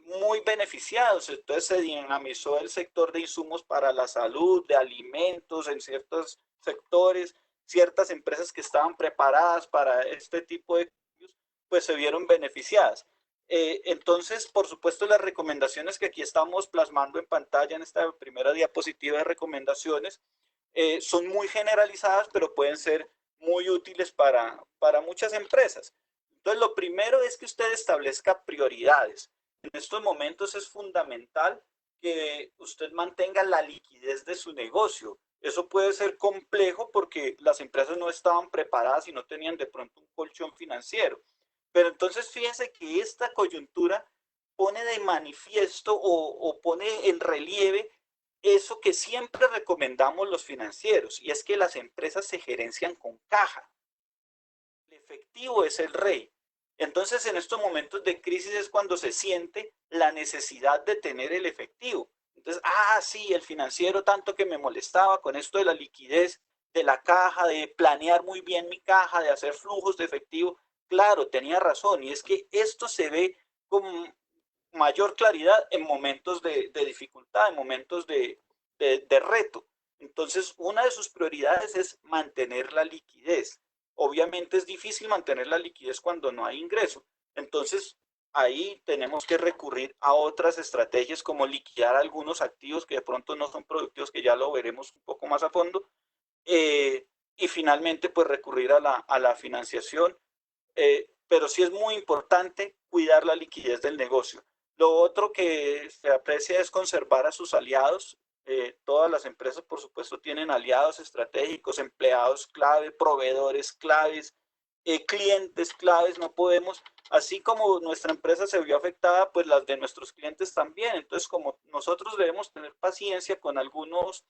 [SPEAKER 3] muy beneficiados. Entonces se dinamizó el sector de insumos para la salud, de alimentos en ciertos sectores, ciertas empresas que estaban preparadas para este tipo de cambios, pues se vieron beneficiadas. Entonces, por supuesto, las recomendaciones que aquí estamos plasmando en pantalla en esta primera diapositiva de recomendaciones son muy generalizadas, pero pueden ser muy útiles para muchas empresas. Entonces, lo primero es que usted establezca prioridades. En estos momentos es fundamental que usted mantenga la liquidez de su negocio. Eso puede ser complejo porque las empresas no estaban preparadas y no tenían de pronto un colchón financiero. Pero entonces fíjense que esta coyuntura pone de manifiesto o pone en relieve eso que siempre recomendamos los financieros, y es que las empresas se gerencian con caja. El efectivo es el rey. Entonces, en estos momentos de crisis es cuando se siente la necesidad de tener el efectivo. Entonces, sí, el financiero tanto que me molestaba con esto de la liquidez, de la caja, de planear muy bien mi caja, de hacer flujos de efectivo. Claro, tenía razón, y es que esto se ve con mayor claridad en momentos de dificultad, en momentos de reto. Entonces, una de sus prioridades es mantener la liquidez. Obviamente es difícil mantener la liquidez cuando no hay ingreso. Entonces, ahí tenemos que recurrir a otras estrategias como liquidar algunos activos que de pronto no son productivos, que ya lo veremos un poco más a fondo. Y finalmente, pues recurrir a la financiación. Pero sí es muy importante cuidar la liquidez del negocio. Lo otro que se aprecia es conservar a sus aliados. Todas las empresas, por supuesto, tienen aliados estratégicos, empleados clave, proveedores claves, clientes claves. No podemos, así como nuestra empresa se vio afectada, pues las de nuestros clientes también. Entonces, como nosotros debemos tener paciencia con algunos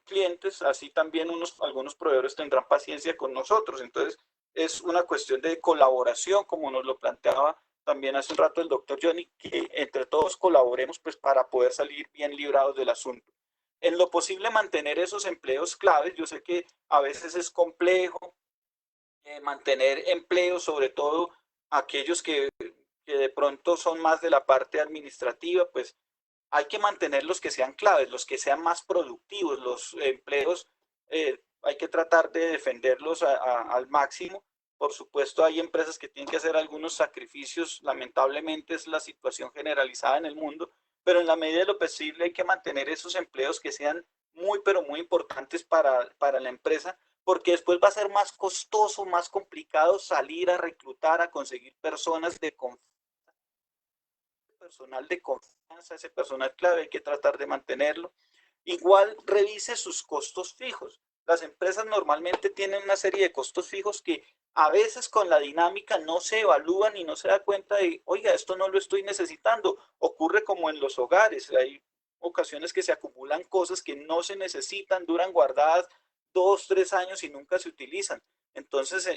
[SPEAKER 3] clientes, así también algunos proveedores tendrán paciencia con nosotros. Entonces, es una cuestión de colaboración, como nos lo planteaba también hace un rato el doctor Johnny, que entre todos colaboremos pues para poder salir bien librados del asunto. En lo posible mantener esos empleos claves. Yo sé que a veces es complejo mantener empleos, sobre todo aquellos que de pronto son más de la parte administrativa, pues hay que mantener los que sean claves, los que sean más productivos, los empleos, hay que tratar de defenderlos al máximo. Por supuesto, hay empresas que tienen que hacer algunos sacrificios, lamentablemente es la situación generalizada en el mundo, pero en la medida de lo posible hay que mantener esos empleos que sean muy, pero muy importantes para la empresa, porque después va a ser más costoso, más complicado salir a reclutar, a conseguir personas de confianza, personal de confianza, ese personal clave, hay que tratar de mantenerlo. Igual revise sus costos fijos. Las empresas normalmente tienen una serie de costos fijos que a veces con la dinámica no se evalúan y no se da cuenta de, oiga, esto no lo estoy necesitando. Ocurre como en los hogares, hay ocasiones que se acumulan cosas que no se necesitan, duran guardadas 2, 3 años y nunca se utilizan. Entonces,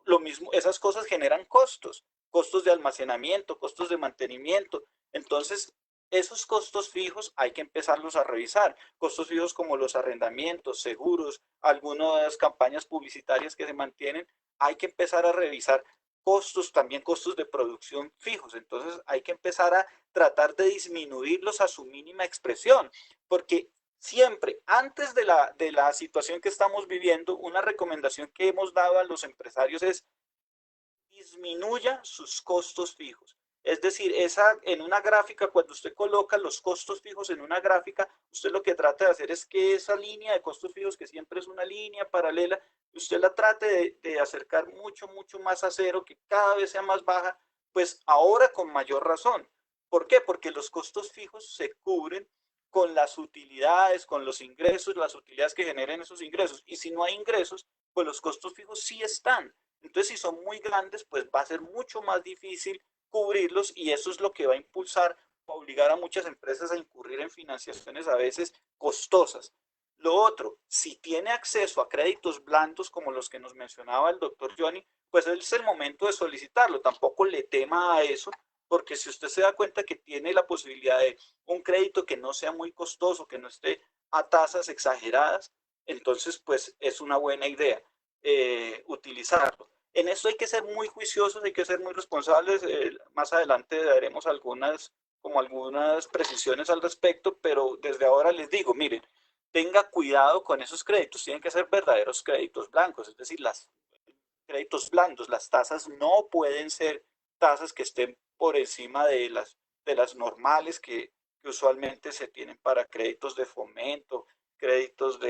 [SPEAKER 3] lo mismo, esas cosas generan costos, costos de almacenamiento, costos de mantenimiento. Entonces, esos costos fijos hay que empezarlos a revisar. Costos fijos como los arrendamientos, seguros, algunas campañas publicitarias que se mantienen, hay que empezar a revisar costos, también costos de producción fijos. Entonces hay que empezar a tratar de disminuirlos a su mínima expresión, porque siempre, antes de la situación que estamos viviendo, una recomendación que hemos dado a los empresarios es disminuya sus costos fijos. Es decir, en una gráfica, cuando usted coloca los costos fijos en una gráfica, usted lo que trata de hacer es que esa línea de costos fijos, que siempre es una línea paralela, usted la trate de acercar mucho, mucho más a cero, que cada vez sea más baja, pues ahora con mayor razón. ¿Por qué? Porque los costos fijos se cubren con las utilidades, con los ingresos, las utilidades que generen esos ingresos. Y si no hay ingresos, pues los costos fijos sí están. Entonces, si son muy grandes, pues va a ser mucho más difícil cubrirlos y eso es lo que va a impulsar, va a obligar a muchas empresas a incurrir en financiaciones a veces costosas. Lo otro, si tiene acceso a créditos blandos como los que nos mencionaba el doctor Johnny, pues es el momento de solicitarlo. Tampoco le tema a eso, porque si usted se da cuenta que tiene la posibilidad de un crédito que no sea muy costoso, que no esté a tasas exageradas, entonces pues es una buena idea utilizarlo. En esto hay que ser muy juiciosos, hay que ser muy responsables. Más adelante daremos algunas precisiones al respecto, pero desde ahora les digo, miren, tenga cuidado con esos créditos, tienen que ser verdaderos créditos blancos, es decir, los créditos blandos, las tasas no pueden ser tasas que estén por encima de las normales que usualmente se tienen para créditos de fomento, créditos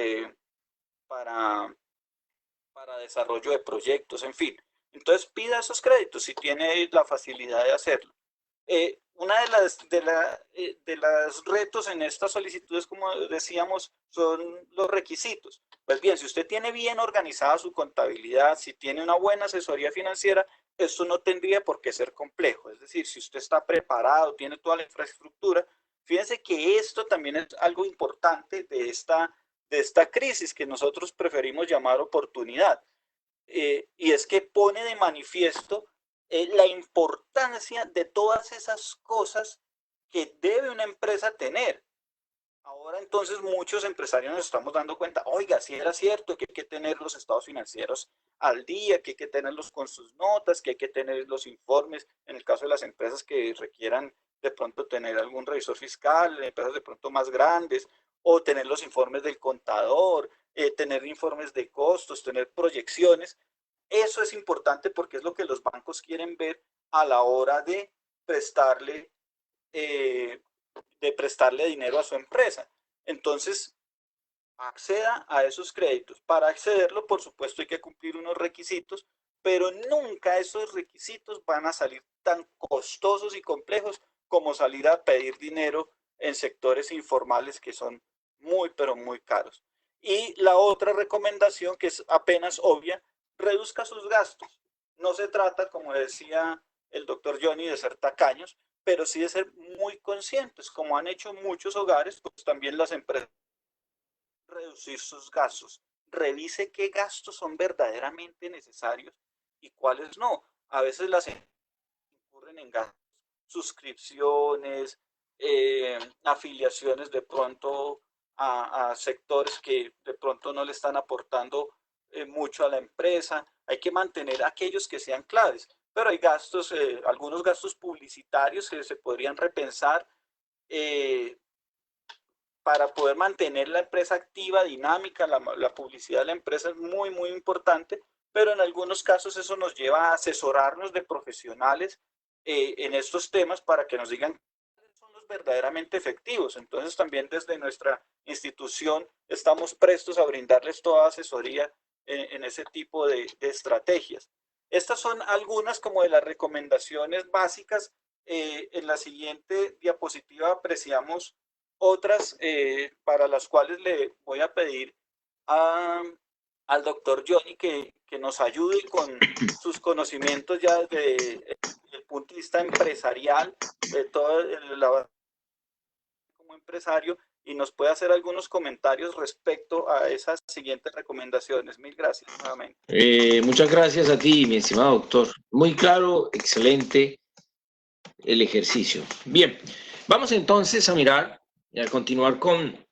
[SPEAKER 3] para para desarrollo de proyectos, en fin. Entonces pida esos créditos si tiene la facilidad de hacerlo. Una de las retos en estas solicitudes, como decíamos, son los requisitos. Pues bien, si usted tiene bien organizada su contabilidad, si tiene una buena asesoría financiera, esto no tendría por qué ser complejo. Es decir, si usted está preparado, tiene toda la infraestructura, fíjense que esto también es algo importante de esta crisis que nosotros preferimos llamar oportunidad. Y es que pone de manifiesto la importancia de todas esas cosas que debe una empresa tener. Ahora entonces muchos empresarios nos estamos dando cuenta, oiga, si era cierto que hay que tener los estados financieros al día, que hay que tenerlos con sus notas, que hay que tener los informes, en el caso de las empresas que requieran de pronto tener algún revisor fiscal, empresas de pronto más grandes, o tener los informes del contador, tener informes de costos, tener proyecciones. Eso es importante porque es lo que los bancos quieren ver a la hora prestarle eh, de prestarle dinero a su empresa. Entonces, acceda a esos créditos. Para accederlo, por supuesto, hay que cumplir unos requisitos, pero nunca esos requisitos van a salir tan costosos y complejos como salir a pedir dinero en sectores informales que son muy, pero muy caros. Y la otra recomendación, que es apenas obvia, reduzca sus gastos. No se trata, como decía el doctor Johnny, de ser tacaños, pero sí de ser muy conscientes, como han hecho muchos hogares, pues también las empresas, reducir sus gastos. Revise qué gastos son verdaderamente necesarios y cuáles no. A veces las incurren en gastos, suscripciones, afiliaciones de pronto a sectores que de pronto no le están aportando mucho a la empresa. Hay que mantener aquellos que sean claves, pero hay gastos, algunos gastos publicitarios que se podrían repensar eh, para poder mantener la empresa activa, dinámica. La publicidad de la empresa es muy, muy importante, pero en algunos casos eso nos lleva a asesorarnos de profesionales en estos temas para que nos digan cuáles son los verdaderamente efectivos. Entonces también desde nuestra institución estamos prestos a brindarles toda asesoría en ese tipo de estrategias. Estas son algunas como de las recomendaciones básicas. En la siguiente diapositiva apreciamos otras para las cuales le voy a pedir al doctor Johnny que nos ayude con sus conocimientos ya desde el punto de vista empresarial, de todo el como empresario, y nos puede hacer algunos comentarios respecto a esas siguientes recomendaciones. Mil gracias nuevamente.
[SPEAKER 2] Muchas gracias a ti, mi estimado doctor. Muy claro, excelente el ejercicio. Bien, vamos entonces a mirar y a continuar con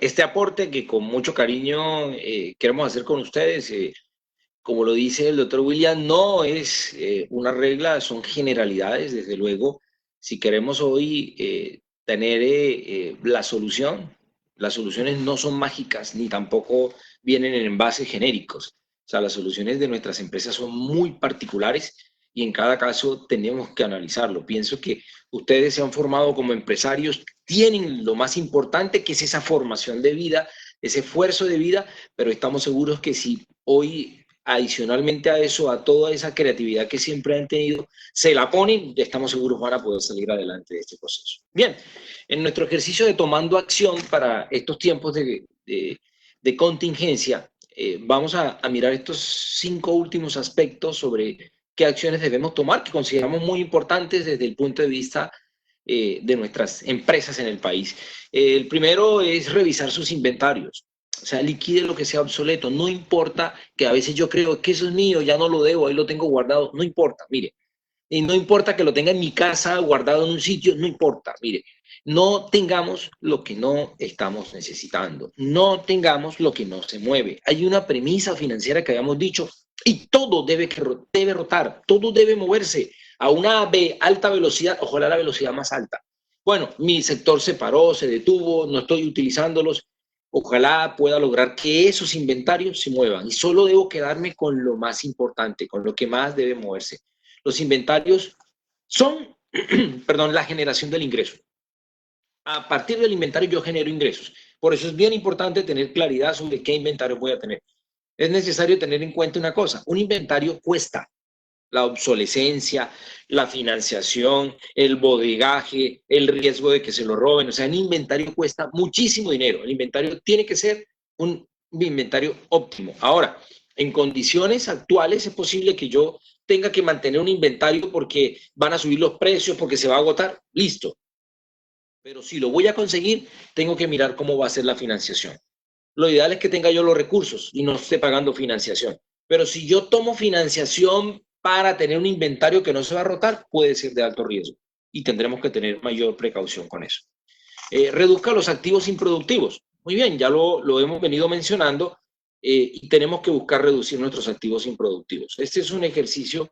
[SPEAKER 2] este aporte que con mucho cariño queremos hacer con ustedes. Como lo dice el doctor William, no es una regla, son generalidades, desde luego. Si queremos hoy tener la solución, las soluciones no son mágicas ni tampoco vienen en envases genéricos. O sea, las soluciones de nuestras empresas son muy particulares y en cada caso tenemos que analizarlo. Pienso que ustedes se han formado como empresarios, tienen lo más importante que es esa formación de vida, ese esfuerzo de vida, pero estamos seguros que si hoy adicionalmente a eso, a toda esa creatividad que siempre han tenido, se la ponen, estamos seguros van a poder salir adelante de este proceso. Bien, en nuestro ejercicio de tomando acción para estos tiempos de contingencia, vamos a mirar estos 5 últimos aspectos sobre qué acciones debemos tomar, que consideramos muy importantes desde el punto de vista de nuestras empresas en el país. El primero es revisar sus inventarios. O sea, liquide lo que sea obsoleto. No importa que a veces yo creo que eso es mío, ya no lo debo, ahí lo tengo guardado. No importa, mire. Y no importa que lo tenga en mi casa guardado en un sitio, no importa, mire. No tengamos lo que no estamos necesitando. No tengamos lo que no se mueve. Hay una premisa financiera que habíamos dicho y todo debe rotar, todo debe moverse a una alta velocidad, ojalá la velocidad más alta. Bueno, mi sector se paró, se detuvo, no estoy utilizándolos. Ojalá pueda lograr que esos inventarios se muevan y solo debo quedarme con lo más importante, con lo que más debe moverse. Los inventarios son, perdón, la generación del ingreso. A partir del inventario yo genero ingresos. Por eso es bien importante tener claridad sobre qué inventario voy a tener. Es necesario tener en cuenta una cosa, un inventario cuesta. La obsolescencia, la financiación, el bodegaje, el riesgo de que se lo roben. O sea, un inventario cuesta muchísimo dinero. El inventario tiene que ser un inventario óptimo. Ahora, en condiciones actuales es posible que yo tenga que mantener un inventario porque van a subir los precios, porque se va a agotar. Listo. Pero si lo voy a conseguir, tengo que mirar cómo va a ser la financiación. Lo ideal es que tenga yo los recursos y no esté pagando financiación. Pero si yo tomo financiación para tener un inventario que no se va a rotar, puede ser de alto riesgo y tendremos que tener mayor precaución con eso. Reduzca los activos improductivos. Muy bien, ya lo hemos venido mencionando y tenemos que buscar reducir nuestros activos improductivos. Este es un ejercicio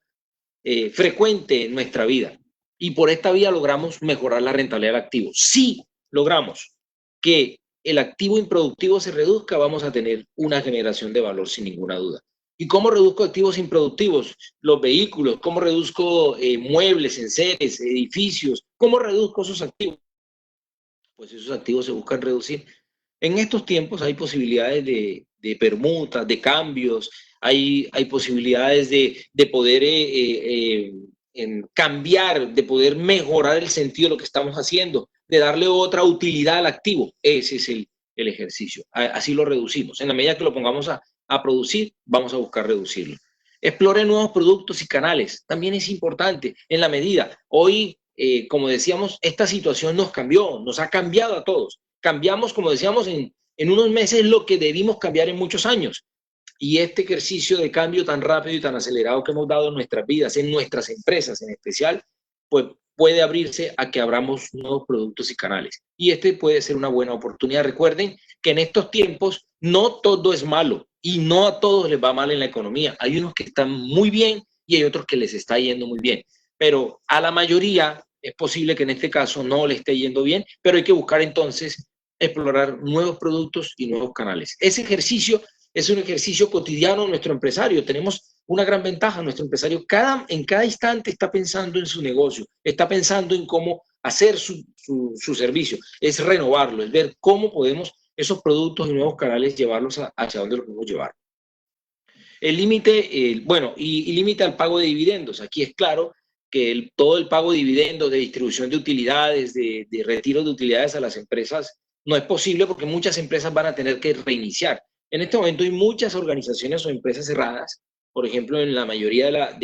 [SPEAKER 2] frecuente en nuestra vida y por esta vía logramos mejorar la rentabilidad del activo. Si logramos que el activo improductivo se reduzca, vamos a tener una generación de valor sin ninguna duda. ¿Y cómo reduzco activos improductivos? Los vehículos, ¿cómo reduzco muebles, enseres, edificios? ¿Cómo reduzco esos activos? Pues esos activos se buscan reducir. En estos tiempos hay posibilidades de permutas, de cambios, hay posibilidades de poder cambiar, de poder mejorar el sentido de lo que estamos haciendo, de darle otra utilidad al activo. Ese es el ejercicio. Así lo reducimos. En la medida que lo pongamos a producir, vamos a buscar reducirlo. Explore nuevos productos y canales. También es importante en la medida. Hoy, como decíamos, esta situación nos cambió, nos ha cambiado a todos. Cambiamos, como decíamos, en unos meses lo que debimos cambiar en muchos años. Y este ejercicio de cambio tan rápido y tan acelerado que hemos dado en nuestras vidas, en nuestras empresas en especial, pues puede abrirse a que abramos nuevos productos y canales. Y este puede ser una buena oportunidad. Recuerden que en estos tiempos no todo es malo y no a todos les va mal en la economía. Hay unos que están muy bien y hay otros que les está yendo muy bien. Pero a la mayoría es posible que en este caso no le esté yendo bien, pero hay que buscar entonces explorar nuevos productos y nuevos canales. Ese ejercicio es un ejercicio cotidiano de nuestro empresario. Tenemos una gran ventaja. Nuestro empresario en cada instante está pensando en su negocio, está pensando en cómo hacer su servicio. Es renovarlo, es ver cómo podemos esos productos y nuevos canales llevarlos hacia dónde los podemos llevar. El límite, bueno, y límite al pago de dividendos. Aquí es claro que todo el pago de dividendos, de distribución de utilidades, de retiro de utilidades a las empresas, no es posible porque muchas empresas van a tener que reiniciar. En este momento hay muchas organizaciones o empresas cerradas, por ejemplo, en la mayoría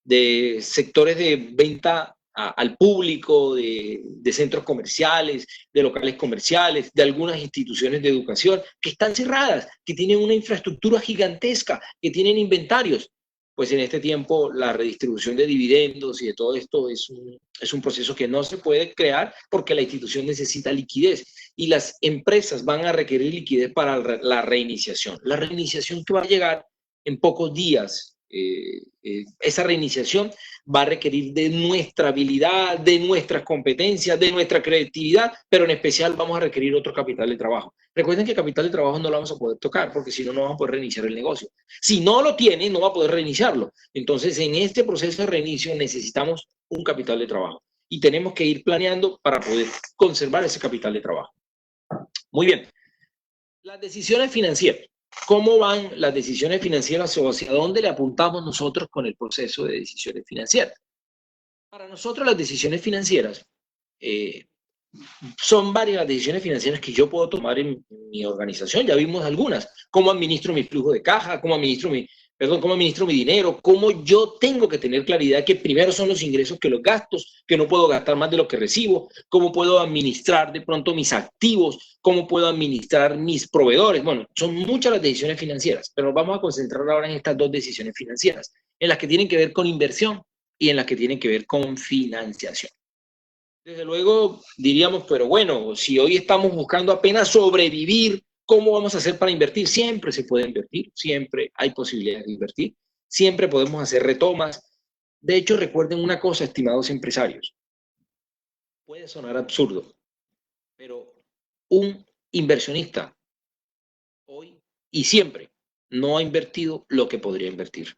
[SPEAKER 2] de sectores de venta al público, de centros comerciales, de locales comerciales, de algunas instituciones de educación que están cerradas, que tienen una infraestructura gigantesca, que tienen inventarios. Pues en este tiempo la redistribución de dividendos y de todo esto es un proceso que no se puede crear porque la institución necesita liquidez y las empresas van a requerir liquidez para la reiniciación. La reiniciación que va a llegar en pocos días, esa reiniciación va a requerir de nuestra habilidad, de nuestras competencias, de nuestra creatividad, pero en especial vamos a requerir otro capital de trabajo. Recuerden que capital de trabajo no lo vamos a poder tocar porque si no, no vamos a poder reiniciar el negocio. Si no lo tiene, no va a poder reiniciarlo. Entonces, en este proceso de reinicio necesitamos un capital de trabajo y tenemos que ir planeando para poder conservar ese capital de trabajo. Muy bien. Las decisiones financieras. ¿Cómo van las decisiones financieras o hacia dónde le apuntamos nosotros con el proceso de decisiones financieras? Para nosotros las decisiones financieras son varias las decisiones financieras que yo puedo tomar en mi organización. Ya vimos algunas. ¿Cómo administro mi flujo de caja? ¿Cómo administro mi dinero? ¿Cómo yo tengo que tener claridad que primero son los ingresos que los gastos, que no puedo gastar más de lo que recibo? ¿Cómo puedo administrar de pronto mis activos? ¿Cómo puedo administrar mis proveedores? Bueno, son muchas las decisiones financieras, pero nos vamos a concentrar ahora en estas dos decisiones financieras, en las que tienen que ver con inversión y en las que tienen que ver con financiación. Desde luego diríamos, pero bueno, si hoy estamos buscando apenas sobrevivir, ¿cómo vamos a hacer para invertir? Siempre se puede invertir, siempre hay posibilidades de invertir, siempre podemos hacer retomas. De hecho, recuerden una cosa, estimados empresarios, puede sonar absurdo, pero un inversionista hoy y siempre no ha invertido lo que podría invertir.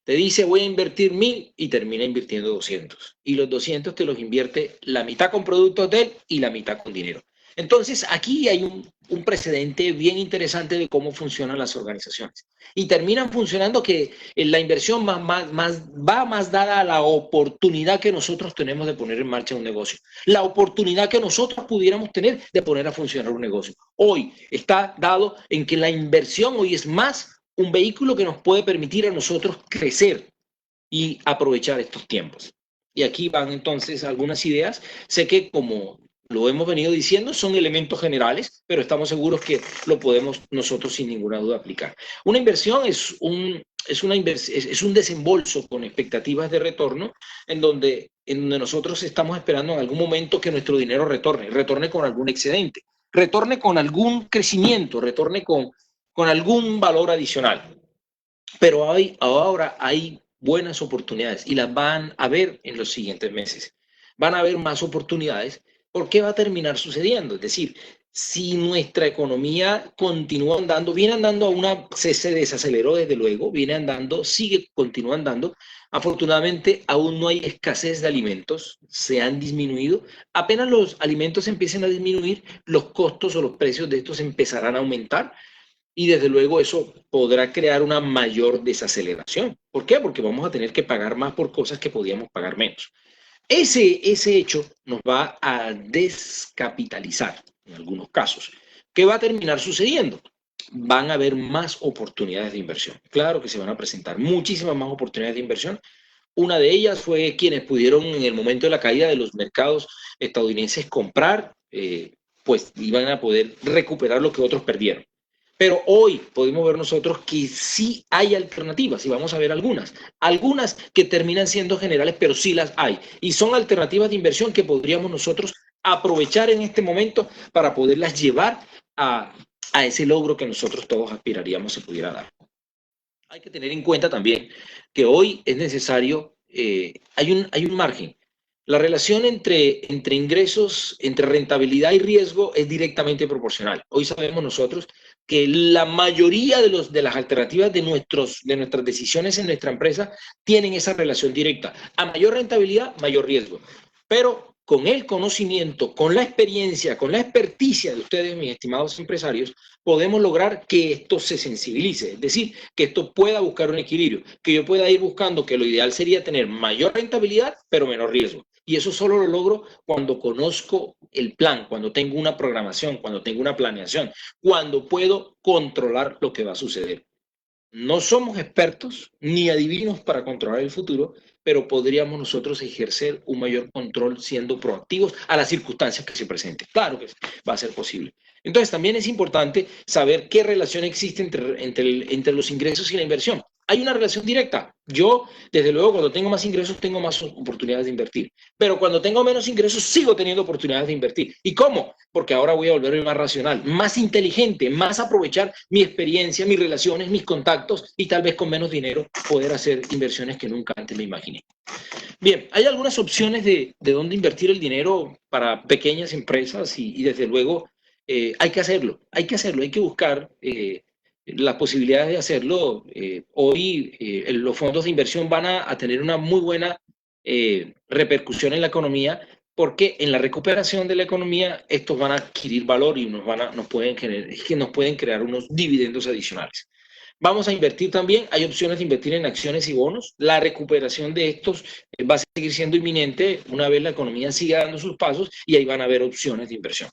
[SPEAKER 2] Te dice voy a invertir 1.000 y termina invirtiendo 200. Y los 200 te los invierte la mitad con productos de él y la mitad con dinero. Entonces aquí hay un precedente bien interesante de cómo funcionan las organizaciones. Y terminan funcionando que la inversión va más dada a la oportunidad que nosotros tenemos de poner en marcha un negocio. La oportunidad que nosotros pudiéramos tener de poner a funcionar un negocio. Hoy está dado en que la inversión hoy es más un vehículo que nos puede permitir a nosotros crecer y aprovechar estos tiempos. Y aquí van entonces algunas ideas. Sé que como lo hemos venido diciendo, son elementos generales, pero estamos seguros que lo podemos nosotros sin ninguna duda aplicar. Una inversión es un desembolso con expectativas de retorno en donde nosotros estamos esperando en algún momento que nuestro dinero retorne con algún excedente, retorne con algún crecimiento, retorne con algún valor adicional. Pero ahora hay buenas oportunidades y las van a ver en los siguientes meses. Van a haber más oportunidades porque va a terminar sucediendo. Es decir, si nuestra economía continúa andando, viene andando se desaceleró desde luego, viene andando, continúa andando. Afortunadamente aún no hay escasez de alimentos, se han disminuido. Apenas los alimentos empiecen a disminuir, los costos o los precios de estos empezarán a aumentar. Y desde luego eso podrá crear una mayor desaceleración. ¿Por qué? Porque vamos a tener que pagar más por cosas que podíamos pagar menos. Ese hecho nos va a descapitalizar en algunos casos. ¿Qué va a terminar sucediendo? Van a haber más oportunidades de inversión. Claro que se van a presentar muchísimas más oportunidades de inversión. Una de ellas fue quienes pudieron en el momento de la caída de los mercados estadounidenses comprar, pues iban a poder recuperar lo que otros perdieron. Pero hoy podemos ver nosotros que sí hay alternativas y vamos a ver algunas que terminan siendo generales, pero sí las hay. Y son alternativas de inversión que podríamos nosotros aprovechar en este momento para poderlas llevar a ese logro que nosotros todos aspiraríamos se pudiera dar. Hay que tener en cuenta también que hoy es necesario, hay un margen. La relación entre ingresos, entre rentabilidad y riesgo es directamente proporcional. Hoy sabemos nosotros que la mayoría de las alternativas de nuestras decisiones en nuestra empresa tienen esa relación directa. A mayor rentabilidad, mayor riesgo. Pero con el conocimiento, con la experiencia, con la experticia de ustedes, mis estimados empresarios, podemos lograr que esto se sensibilice, es decir, que esto pueda buscar un equilibrio, que yo pueda ir buscando que lo ideal sería tener mayor rentabilidad, pero menor riesgo. Y eso solo lo logro cuando conozco el plan, cuando tengo una programación, cuando tengo una planeación, cuando puedo controlar lo que va a suceder. No somos expertos ni adivinos para controlar el futuro, pero podríamos nosotros ejercer un mayor control siendo proactivos a las circunstancias que se presenten. Claro que va a ser posible. Entonces, también es importante saber qué relación existe entre los ingresos y la inversión. Hay una relación directa. Yo, desde luego, cuando tengo más ingresos, tengo más oportunidades de invertir. Pero cuando tengo menos ingresos, sigo teniendo oportunidades de invertir. ¿Y cómo? Porque ahora voy a volverme más racional, más inteligente, más aprovechar mi experiencia, mis relaciones, mis contactos y tal vez con menos dinero poder hacer inversiones que nunca antes me imaginé. Bien, hay algunas opciones de dónde invertir el dinero para pequeñas empresas y desde luego hay que hacerlo, hay que buscar las posibilidades de hacerlo. Hoy los fondos de inversión van a tener una muy buena repercusión en la economía porque en la recuperación de la economía estos van a adquirir valor y nos pueden crear unos dividendos adicionales. Vamos a invertir también, hay opciones de invertir en acciones y bonos. La recuperación de estos va a seguir siendo inminente una vez la economía siga dando sus pasos y ahí van a haber opciones de inversión.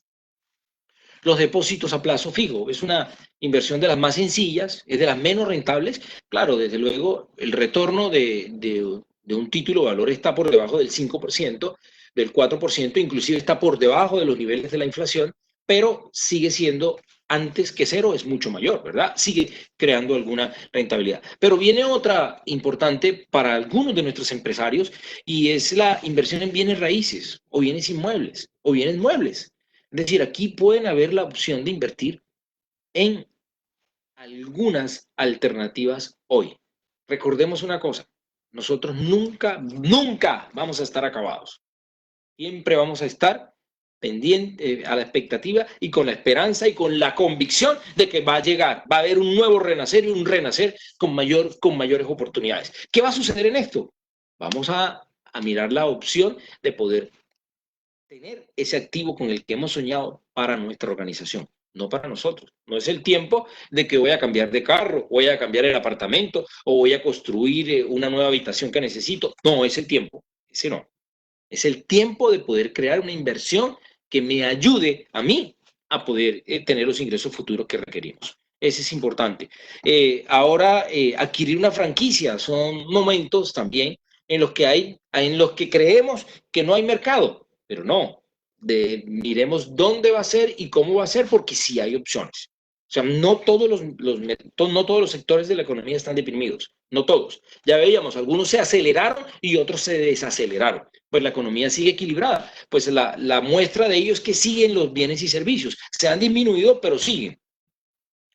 [SPEAKER 2] Los depósitos a plazo fijo es una inversión de las más sencillas, es de las menos rentables. Claro, desde luego, el retorno de un título de valor está por debajo del 5%, del 4%, inclusive está por debajo de los niveles de la inflación, pero sigue siendo antes que cero, es mucho mayor, ¿verdad? Sigue creando alguna rentabilidad. Pero viene otra importante para algunos de nuestros empresarios y es la inversión en bienes raíces o bienes inmuebles o bienes muebles. Es decir, aquí pueden haber la opción de invertir en algunas alternativas hoy. Recordemos una cosa, nosotros nunca vamos a estar acabados. Siempre vamos a estar pendiente a la expectativa y con la esperanza y con la convicción de que va a llegar, va a haber un nuevo renacer y un renacer con mayores oportunidades. ¿Qué va a suceder en esto? Vamos a mirar la opción de poder tener ese activo con el que hemos soñado para nuestra organización, no para nosotros. No es el tiempo de que voy a cambiar de carro, voy a cambiar el apartamento o voy a construir una nueva habitación que necesito. No, es el tiempo, ese no. Es el tiempo de poder crear una inversión que me ayude a mí a poder tener los ingresos futuros que requerimos. Ese es importante. Ahora, adquirir una franquicia son momentos también en los que creemos que no hay mercado, pero no. Miremos dónde va a ser y cómo va a ser, porque sí hay opciones. O sea, no todos los sectores de la economía están deprimidos, no todos. Ya veíamos, algunos se aceleraron y otros se desaceleraron. Pues la economía sigue equilibrada. Pues la muestra de ello es que siguen los bienes y servicios. Se han disminuido, pero siguen.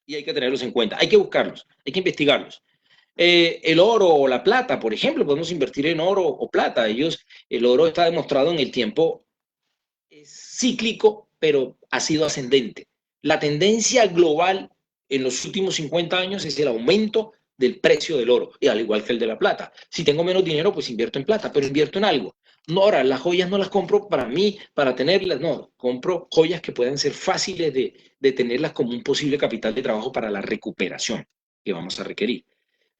[SPEAKER 2] Y hay que tenerlos en cuenta, hay que buscarlos, hay que investigarlos. El oro o la plata, por ejemplo, podemos invertir en oro o plata. El oro está demostrado en el tiempo, es cíclico, pero ha sido ascendente. La tendencia global en los últimos 50 años es el aumento del precio del oro, y al igual que el de la plata. Si tengo menos dinero, pues invierto en plata, pero invierto en algo. No, ahora, las joyas no las compro para mí, para tenerlas, no, compro joyas que puedan ser fáciles de tenerlas como un posible capital de trabajo para la recuperación que vamos a requerir.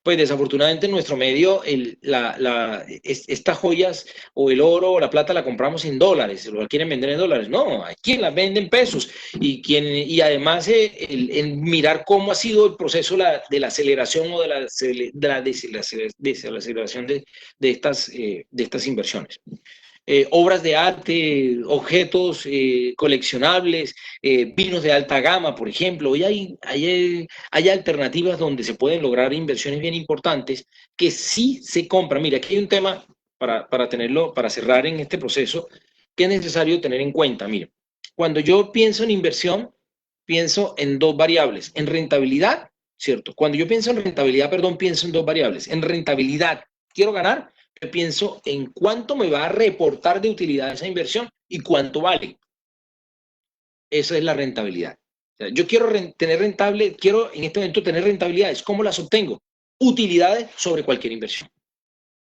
[SPEAKER 2] pues desafortunadamente en nuestro medio estas joyas o el oro o la plata la compramos en dólares, lo quieren vender en dólares. No, hay quien las vende en pesos y además el mirar cómo ha sido el proceso de la aceleración o de la desaceleración de estas inversiones. Obras de arte, objetos coleccionables, vinos de alta gama, por ejemplo. Hoy hay alternativas donde se pueden lograr inversiones bien importantes que sí se compran. Mira, aquí hay un tema para tenerlo, para cerrar en este proceso, que es necesario tener en cuenta. Mire, cuando yo pienso en inversión, pienso en dos variables, en rentabilidad, ¿cierto? Cuando yo pienso en rentabilidad, perdón, pienso en dos variables. En rentabilidad, quiero ganar, yo pienso en cuánto me va a reportar de utilidad esa inversión y cuánto vale. Esa es la rentabilidad. O sea, yo quiero tener rentable, quiero en este momento tener rentabilidades. ¿Cómo las obtengo? Utilidades sobre cualquier inversión.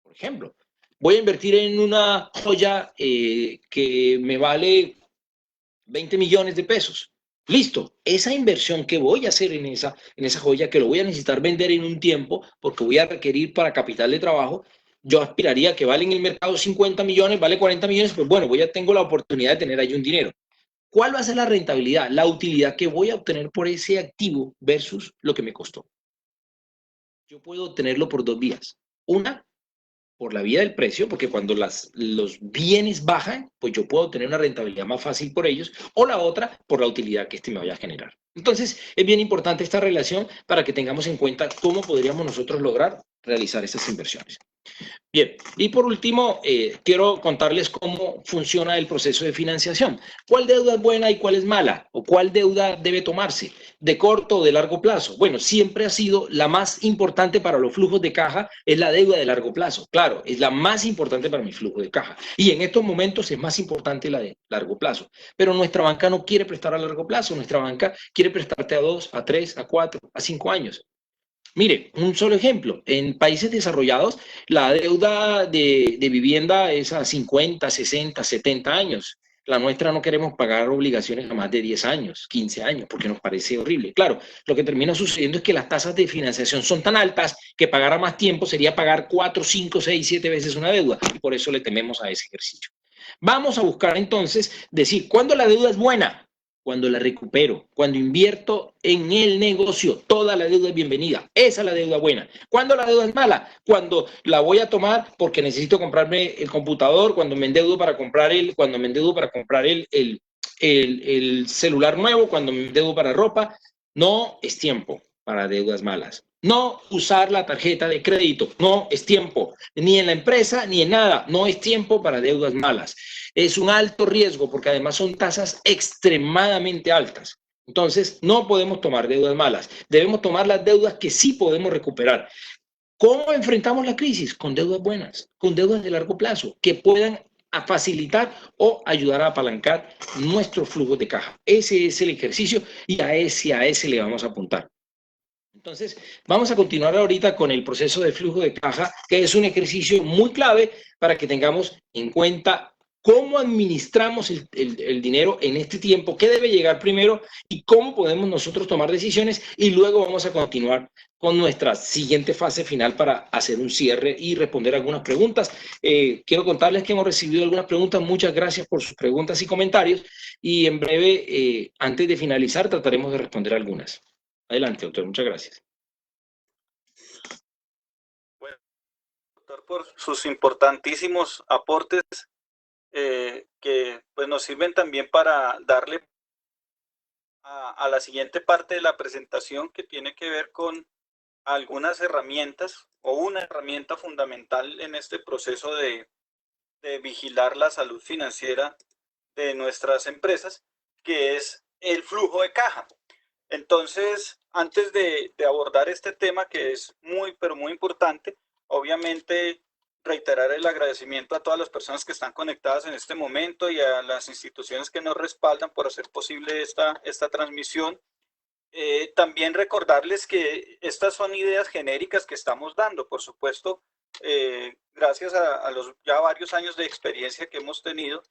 [SPEAKER 2] Por ejemplo, voy a invertir en una joya que me vale 20 millones de pesos. Listo, esa inversión que voy a hacer en esa joya, que lo voy a necesitar vender en un tiempo, porque voy a requerir para capital de trabajo, yo aspiraría a que vale en el mercado 50 millones, vale 40 millones, pues bueno, tengo la oportunidad de tener ahí un dinero. ¿Cuál va a ser la rentabilidad? La utilidad que voy a obtener por ese activo versus lo que me costó. Yo puedo obtenerlo por dos vías. Una, por la vía del precio, porque cuando los bienes bajan, pues yo puedo tener una rentabilidad más fácil por ellos, o la otra, por la utilidad que este me vaya a generar. Entonces, es bien importante esta relación para que tengamos en cuenta cómo podríamos nosotros lograr realizar estas inversiones. Bien, y por último, quiero contarles cómo funciona el proceso de financiación. ¿Cuál deuda es buena y cuál es mala? ¿O cuál deuda debe tomarse? ¿De corto o de largo plazo? Bueno, siempre ha sido la más importante para los flujos de caja, es la deuda de largo plazo. Claro, es la más importante para mi flujo de caja. Y en estos momentos es más importante la de largo plazo. Pero nuestra banca no quiere prestar a largo plazo, nuestra banca quiere prestarte a 2, a 3, a 4, a 5 años. Mire, un solo ejemplo. En países desarrollados, la deuda de vivienda es a 50, 60, 70 años. La nuestra no queremos pagar obligaciones a más de 10 años, 15 años, porque nos parece horrible. Claro, lo que termina sucediendo es que las tasas de financiación son tan altas que pagar a más tiempo sería pagar 4, 5, 6, 7 veces una deuda. Y por eso le tememos a ese ejercicio. Vamos a buscar entonces decir, ¿cuándo la deuda es buena? Cuando la recupero, cuando invierto en el negocio, toda la deuda es bienvenida. Esa es la deuda buena. ¿Cuándo la deuda es mala? Cuando la voy a tomar porque necesito comprarme el computador, cuando me endeudo para comprar el celular nuevo, cuando me endeudo para ropa. No es tiempo para deudas malas. No usar la tarjeta de crédito, no es tiempo, ni en la empresa ni en nada, no es tiempo para deudas malas. Es un alto riesgo porque además son tasas extremadamente altas. Entonces, no podemos tomar deudas malas, debemos tomar las deudas que sí podemos recuperar. ¿Cómo enfrentamos la crisis? Con deudas buenas, con deudas de largo plazo, que puedan facilitar o ayudar a apalancar nuestro flujo de caja. Ese es el ejercicio y a ese le vamos a apuntar. Entonces, vamos a continuar ahorita con el proceso de flujo de caja, que es un ejercicio muy clave para que tengamos en cuenta cómo administramos el dinero en este tiempo, qué debe llegar primero y cómo podemos nosotros tomar decisiones, y luego vamos a continuar con nuestra siguiente fase final para hacer un cierre y responder algunas preguntas. Quiero contarles que hemos recibido algunas preguntas. Muchas gracias por sus preguntas y comentarios, y en breve, antes de finalizar, trataremos de responder algunas. Adelante, doctor. Muchas gracias.
[SPEAKER 3] Bueno, doctor, por sus importantísimos aportes que pues, nos sirven también para darle a la siguiente parte de la presentación, que tiene que ver con algunas herramientas o una herramienta fundamental en este proceso de vigilar la salud financiera de nuestras empresas, que es el flujo de caja. Entonces, antes de abordar este tema, que es muy, pero muy importante, obviamente reiterar el agradecimiento a todas las personas que están conectadas en este momento y a las instituciones que nos respaldan por hacer posible esta transmisión. También recordarles que estas son ideas genéricas que estamos dando, por supuesto, gracias a los ya varios años de experiencia que hemos tenido.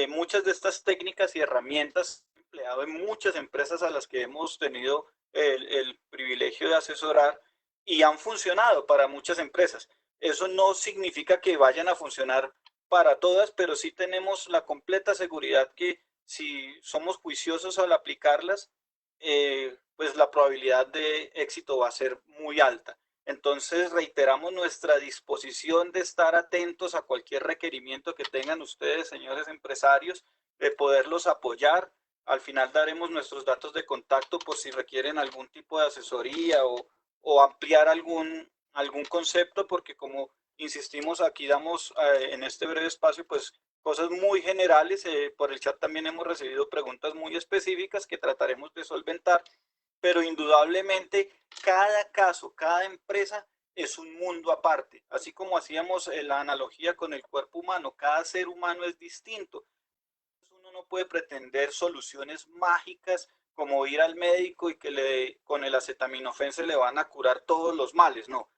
[SPEAKER 3] Muchas de estas técnicas y herramientas empleado en muchas empresas a las que hemos tenido el privilegio de asesorar, y han funcionado para muchas empresas. Eso no significa que vayan a funcionar para todas, pero sí tenemos la completa seguridad que si somos juiciosos al aplicarlas, pues la probabilidad de éxito va a ser muy alta. Entonces reiteramos nuestra disposición de estar atentos a cualquier requerimiento que tengan ustedes, señores empresarios, de poderlos apoyar. Al final daremos nuestros datos de contacto por si requieren algún tipo de asesoría o ampliar algún concepto, porque como insistimos aquí, damos en este breve espacio, pues cosas muy generales. Por el chat también hemos recibido preguntas muy específicas que trataremos de solventar, pero indudablemente cada caso, cada empresa es un mundo aparte. Así como hacíamos la analogía con el cuerpo humano, cada ser humano es distinto. Uno no puede pretender soluciones mágicas como ir al médico y que con el acetaminofén se le van a curar todos los males, no.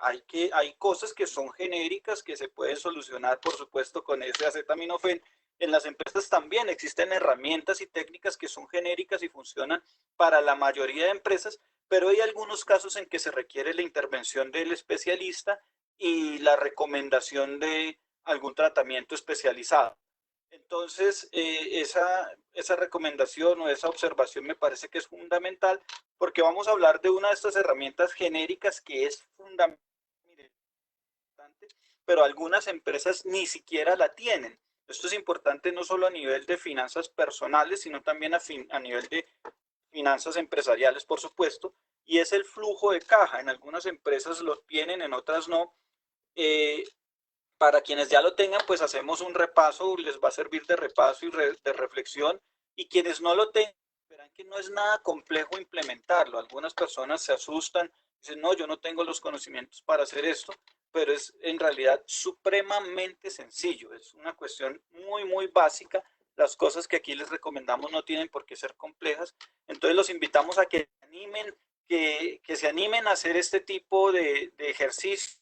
[SPEAKER 3] Hay cosas que son genéricas que se pueden solucionar, por supuesto, con ese acetaminofén. En las empresas también existen herramientas y técnicas que son genéricas y funcionan para la mayoría de empresas, pero hay algunos casos en que se requiere la intervención del especialista y la recomendación de algún tratamiento especializado. Entonces, esa recomendación o esa observación me parece que es fundamental, porque vamos a hablar de una de estas herramientas genéricas que es fundamental, pero algunas empresas ni siquiera la tienen. Esto es importante no solo a nivel de finanzas personales, sino también a nivel de finanzas empresariales, por supuesto, y es el flujo de caja. En algunas empresas lo tienen, en otras no. Para quienes ya lo tengan, pues hacemos un repaso, les va a servir de repaso y de reflexión, y quienes no lo tengan, verán que no es nada complejo implementarlo. Algunas personas se asustan, dicen, no, yo no tengo los conocimientos para hacer esto, pero es en realidad supremamente sencillo, es una cuestión muy, muy básica. Las cosas que aquí les recomendamos no tienen por qué ser complejas, entonces los invitamos a que se animen a hacer este tipo de ejercicio,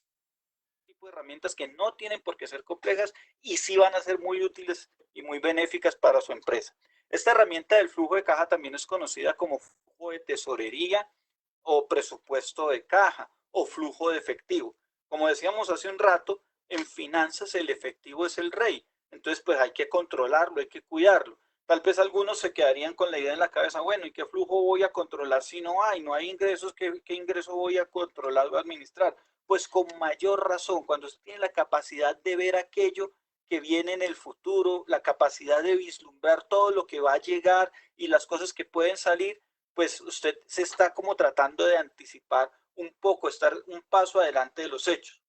[SPEAKER 3] tipo de herramientas que no tienen por qué ser complejas y sí van a ser muy útiles y muy benéficas para su empresa. Esta herramienta del flujo de caja también es conocida como flujo de tesorería o presupuesto de caja o flujo de efectivo. Como decíamos hace un rato, en finanzas el efectivo es el rey. Entonces, pues hay que controlarlo, hay que cuidarlo. Tal vez algunos se quedarían con la idea en la cabeza, bueno, ¿y qué flujo voy a controlar si no hay? No hay ingresos, ¿qué ingreso voy a controlar o administrar? Pues con mayor razón, cuando usted tiene la capacidad de ver aquello que viene en el futuro, la capacidad de vislumbrar todo lo que va a llegar y las cosas que pueden salir, pues usted se está como tratando de anticipar un poco, estar un paso adelante de los hechos.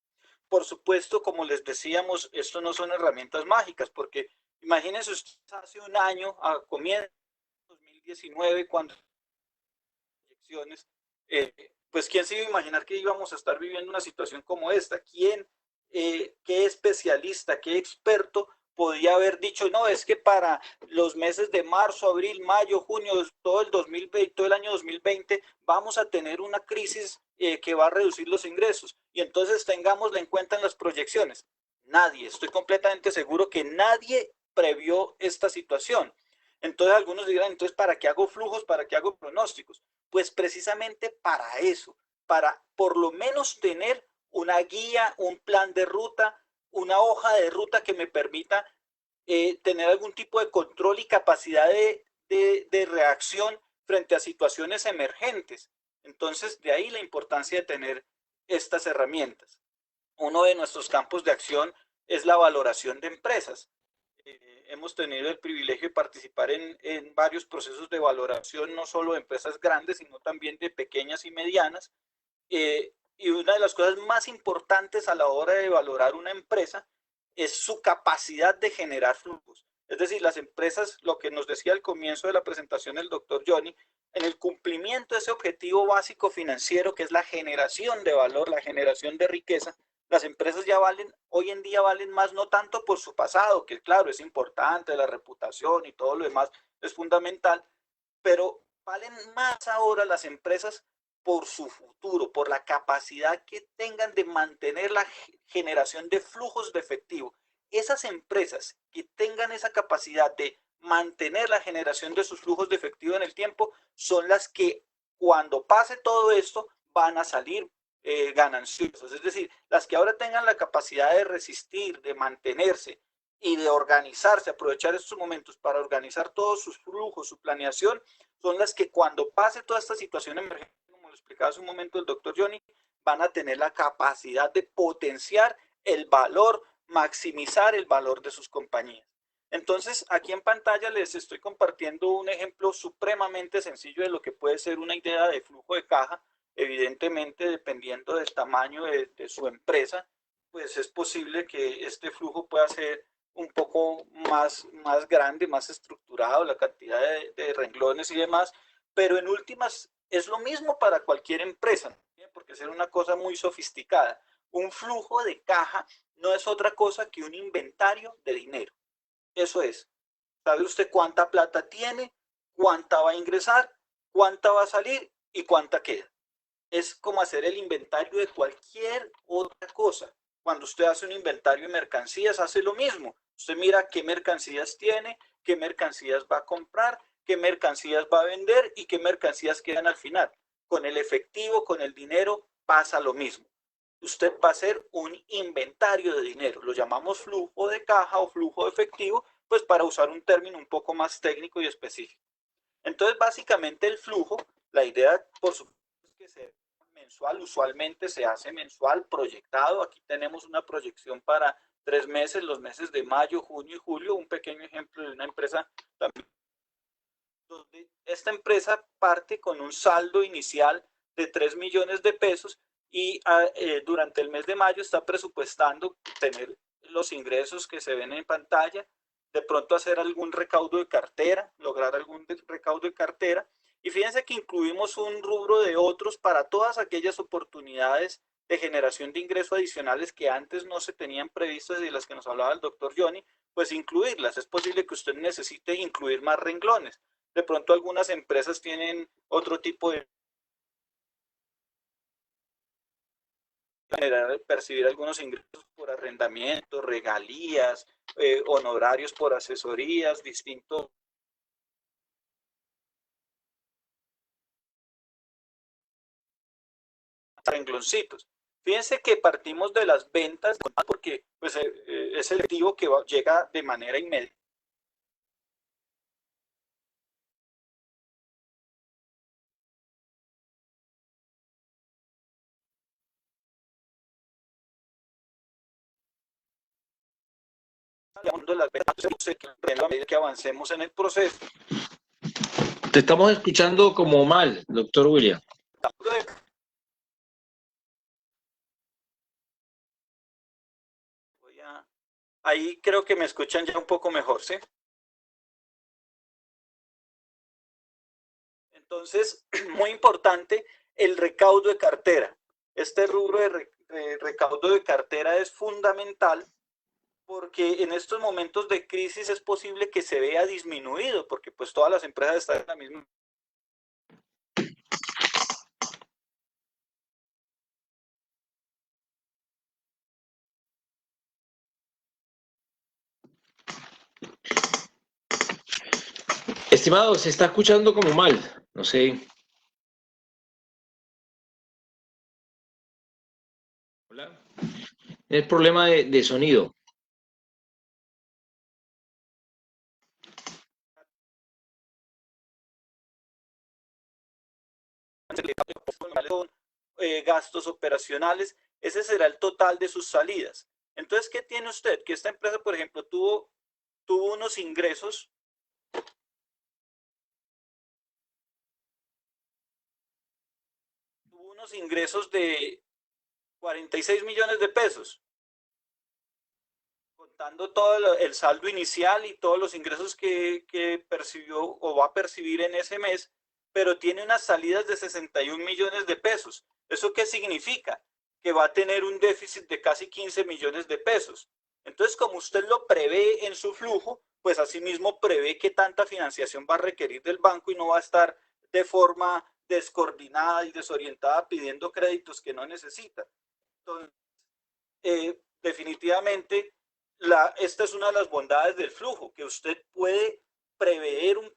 [SPEAKER 3] Por supuesto, como les decíamos, esto no son herramientas mágicas, porque imagínense usted hace un año, a comienzos de 2019, cuando elecciones, pues quién se iba a imaginar que íbamos a estar viviendo una situación como esta. Qué especialista, qué experto podía haber dicho, no, es que para los meses de marzo, abril, mayo, junio, todo el 2020, todo el año 2020, vamos a tener una crisis que va a reducir los ingresos y entonces tengámosla en cuenta en las proyecciones? Nadie, estoy completamente seguro que nadie previó esta situación. Entonces algunos dirán, entonces, ¿para qué hago flujos? ¿Para qué hago pronósticos? Pues precisamente para eso, para por lo menos tener una guía, un plan de ruta, una hoja de ruta que me permita tener algún tipo de control y capacidad de reacción frente a situaciones emergentes. Entonces, de ahí la importancia de tener estas herramientas. Uno de nuestros campos de acción es la valoración de empresas. Hemos tenido el privilegio de participar en varios procesos de valoración, no solo de empresas grandes, sino también de pequeñas y medianas. Y una de las cosas más importantes a la hora de valorar una empresa es su capacidad de generar flujos. Es decir, las empresas, lo que nos decía al comienzo de la presentación el doctor Johnny, en el cumplimiento de ese objetivo básico financiero que es la generación de valor, la generación de riqueza, las empresas ya valen, hoy en día valen más no tanto por su pasado, que claro, es importante, la reputación y todo lo demás es fundamental, pero valen más ahora las empresas por su futuro, por la capacidad que tengan de mantener la generación de flujos de efectivo. Esas empresas que tengan esa capacidad de mantener la generación de sus flujos de efectivo en el tiempo son las que cuando pase todo esto van a salir gananciosos. Es decir, las que ahora tengan la capacidad de resistir, de mantenerse y de organizarse, aprovechar estos momentos para organizar todos sus flujos, su planeación, son las que cuando pase toda esta situación emergente, como lo explicaba hace un momento el doctor Johnny, van a tener la capacidad de potenciar el valor, maximizar el valor de sus compañías. Entonces, aquí en pantalla les estoy compartiendo un ejemplo supremamente sencillo de lo que puede ser una idea de flujo de caja. Evidentemente, dependiendo del tamaño de su empresa, pues es posible que este flujo pueda ser un poco más grande, más estructurado, la cantidad de renglones y demás, pero en últimas es lo mismo para cualquier empresa, ¿no? Porque es una cosa muy sofisticada. Un flujo de caja no es otra cosa que un inventario de dinero. Eso es. ¿Sabe usted cuánta plata tiene? ¿Cuánta va a ingresar? ¿Cuánta va a salir? ¿Y cuánta queda? Es como hacer el inventario de cualquier otra cosa. Cuando usted hace un inventario de mercancías, hace lo mismo. Usted mira qué mercancías tiene, qué mercancías va a comprar, qué mercancías va a vender y qué mercancías quedan al final. Con el efectivo, con el dinero, pasa lo mismo. Usted va a hacer un inventario de dinero. Lo llamamos flujo de caja o flujo de efectivo, pues para usar un término un poco más técnico y específico. Entonces, básicamente el flujo, la idea, por supuesto, es que sea mensual, usualmente se hace mensual, proyectado. Aquí tenemos una proyección para 3 meses, los meses de mayo, junio y julio, un pequeño ejemplo de una empresa también, donde esta empresa parte con un saldo inicial de 3 millones de pesos y durante el mes de mayo está presupuestando tener los ingresos que se ven en pantalla, de pronto hacer algún recaudo de cartera, lograr algún recaudo de cartera. Y fíjense que incluimos un rubro de otros para todas aquellas oportunidades de generación de ingresos adicionales que antes no se tenían previstas y de las que nos hablaba el doctor Johnny, pues incluirlas. Es posible que usted necesite incluir más renglones. De pronto algunas empresas tienen otro tipo de percibir algunos ingresos por arrendamiento, regalías, honorarios por asesorías, distintos rengloncitos. Fíjense que partimos de las ventas porque pues, es el activo que llega de manera inmediata. De las ventas, a medida que avancemos en el proceso.
[SPEAKER 2] Te estamos escuchando como mal, doctor William.
[SPEAKER 3] Ahí creo que me escuchan ya un poco mejor, ¿sí? Entonces, muy importante, el recaudo de cartera. Este rubro de recaudo de cartera es fundamental porque en estos momentos de crisis es posible que se vea disminuido, porque pues todas las empresas están en la misma.
[SPEAKER 2] Estimado, se está escuchando como mal, no sé. Hola. Es problema de sonido.
[SPEAKER 3] Gastos operacionales, ese será el total de sus salidas. Entonces, ¿qué tiene usted? Que esta empresa, por ejemplo, tuvo unos ingresos de 46 millones de pesos, contando todo el saldo inicial y todos los ingresos que percibió o va a percibir en ese mes, pero tiene unas salidas de 61 millones de pesos. ¿Eso qué significa? Que va a tener un déficit de casi 15 millones de pesos. Entonces, como usted lo prevé en su flujo, pues asimismo prevé que tanta financiación va a requerir del banco y no va a estar de forma descoordinada y desorientada pidiendo créditos que no necesita. Entonces, definitivamente, esta es una de las bondades del flujo, que usted puede prever un.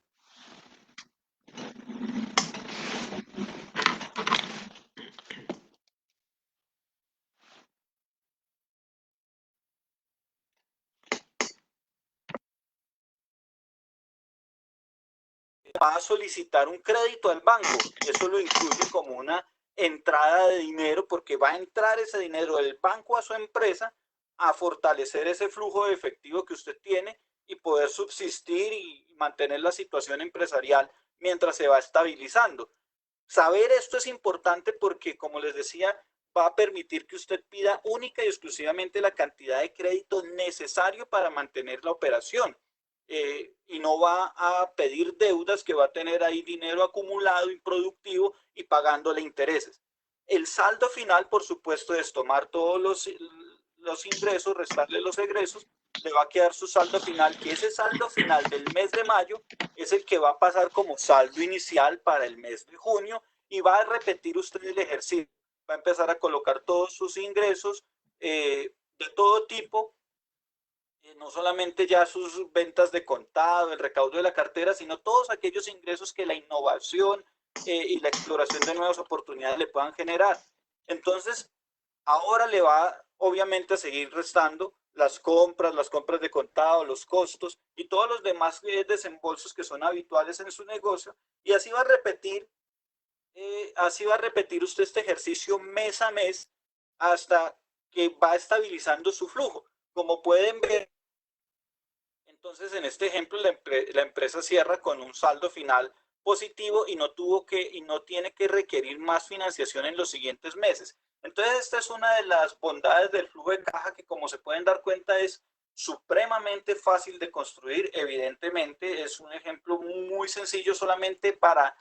[SPEAKER 3] va a solicitar un crédito al banco. Eso lo incluye como una entrada de dinero, porque va a entrar ese dinero del banco a su empresa a fortalecer ese flujo de efectivo que usted tiene y poder subsistir y mantener la situación empresarial mientras se va estabilizando. Saber esto es importante porque, como les decía, va a permitir que usted pida única y exclusivamente la cantidad de crédito necesario para mantener la operación. Y no va a pedir deudas que va a tener ahí dinero acumulado, improductivo y pagándole intereses. El saldo final, por supuesto, es tomar todos los ingresos, restarle los egresos, le va a quedar su saldo final, que ese saldo final del mes de mayo es el que va a pasar como saldo inicial para el mes de junio y va a repetir usted el ejercicio. Va a empezar a colocar todos sus ingresos de todo tipo, no solamente ya sus ventas de contado, el recaudo de la cartera, sino todos aquellos ingresos que la innovación y la exploración de nuevas oportunidades le puedan generar. Entonces, ahora le va obviamente a seguir restando las compras de contado, los costos y todos los demás desembolsos que son habituales en su negocio, y así va a repetir usted este ejercicio mes a mes hasta que va estabilizando su flujo. Como pueden ver, entonces en este ejemplo la empresa cierra con un saldo final positivo y no tiene que requerir más financiación en los siguientes meses. Entonces esta es una de las bondades del flujo de caja que, como se pueden dar cuenta, es supremamente fácil de construir. Evidentemente es un ejemplo muy sencillo solamente para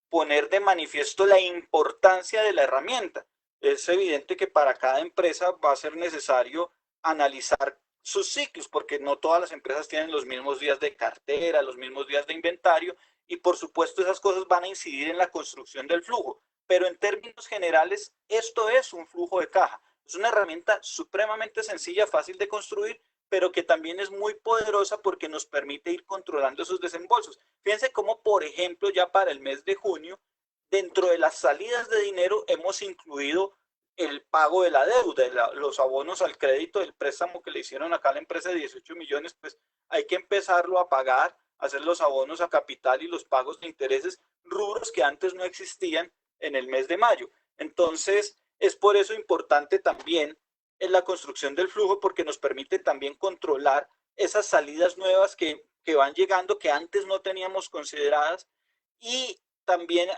[SPEAKER 3] poner de manifiesto la importancia de la herramienta. Es evidente que para cada empresa va a ser necesario analizar sus ciclos, porque no todas las empresas tienen los mismos días de cartera, los mismos días de inventario, y por supuesto esas cosas van a incidir en la construcción del flujo. Pero en términos generales, esto es un flujo de caja. Es una herramienta supremamente sencilla, fácil de construir, pero que también es muy poderosa porque nos permite ir controlando esos desembolsos. Fíjense cómo, por ejemplo, ya para el mes de junio, dentro de las salidas de dinero hemos incluido el pago de la deuda, los abonos al crédito del préstamo que le hicieron acá a la empresa de 18 millones, pues hay que empezarlo a pagar, hacer los abonos a capital y los pagos de intereses, rubros que antes no existían en el mes de mayo. Entonces, es por eso importante también en la construcción del flujo, porque nos permite también controlar esas salidas nuevas que van llegando, que antes no teníamos consideradas. Y también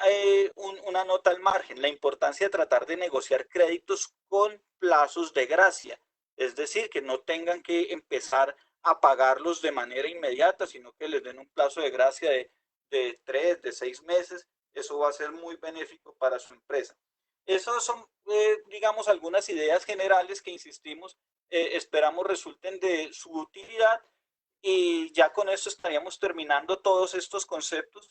[SPEAKER 3] una nota al margen, la importancia de tratar de negociar créditos con plazos de gracia, es decir, que no tengan que empezar a pagarlos de manera inmediata, sino que les den un plazo de gracia de 3, de 6 meses. Eso va a ser muy benéfico para su empresa. Esas son, digamos, algunas ideas generales que, insistimos, esperamos resulten de su utilidad, y ya con esto estaríamos terminando todos estos conceptos,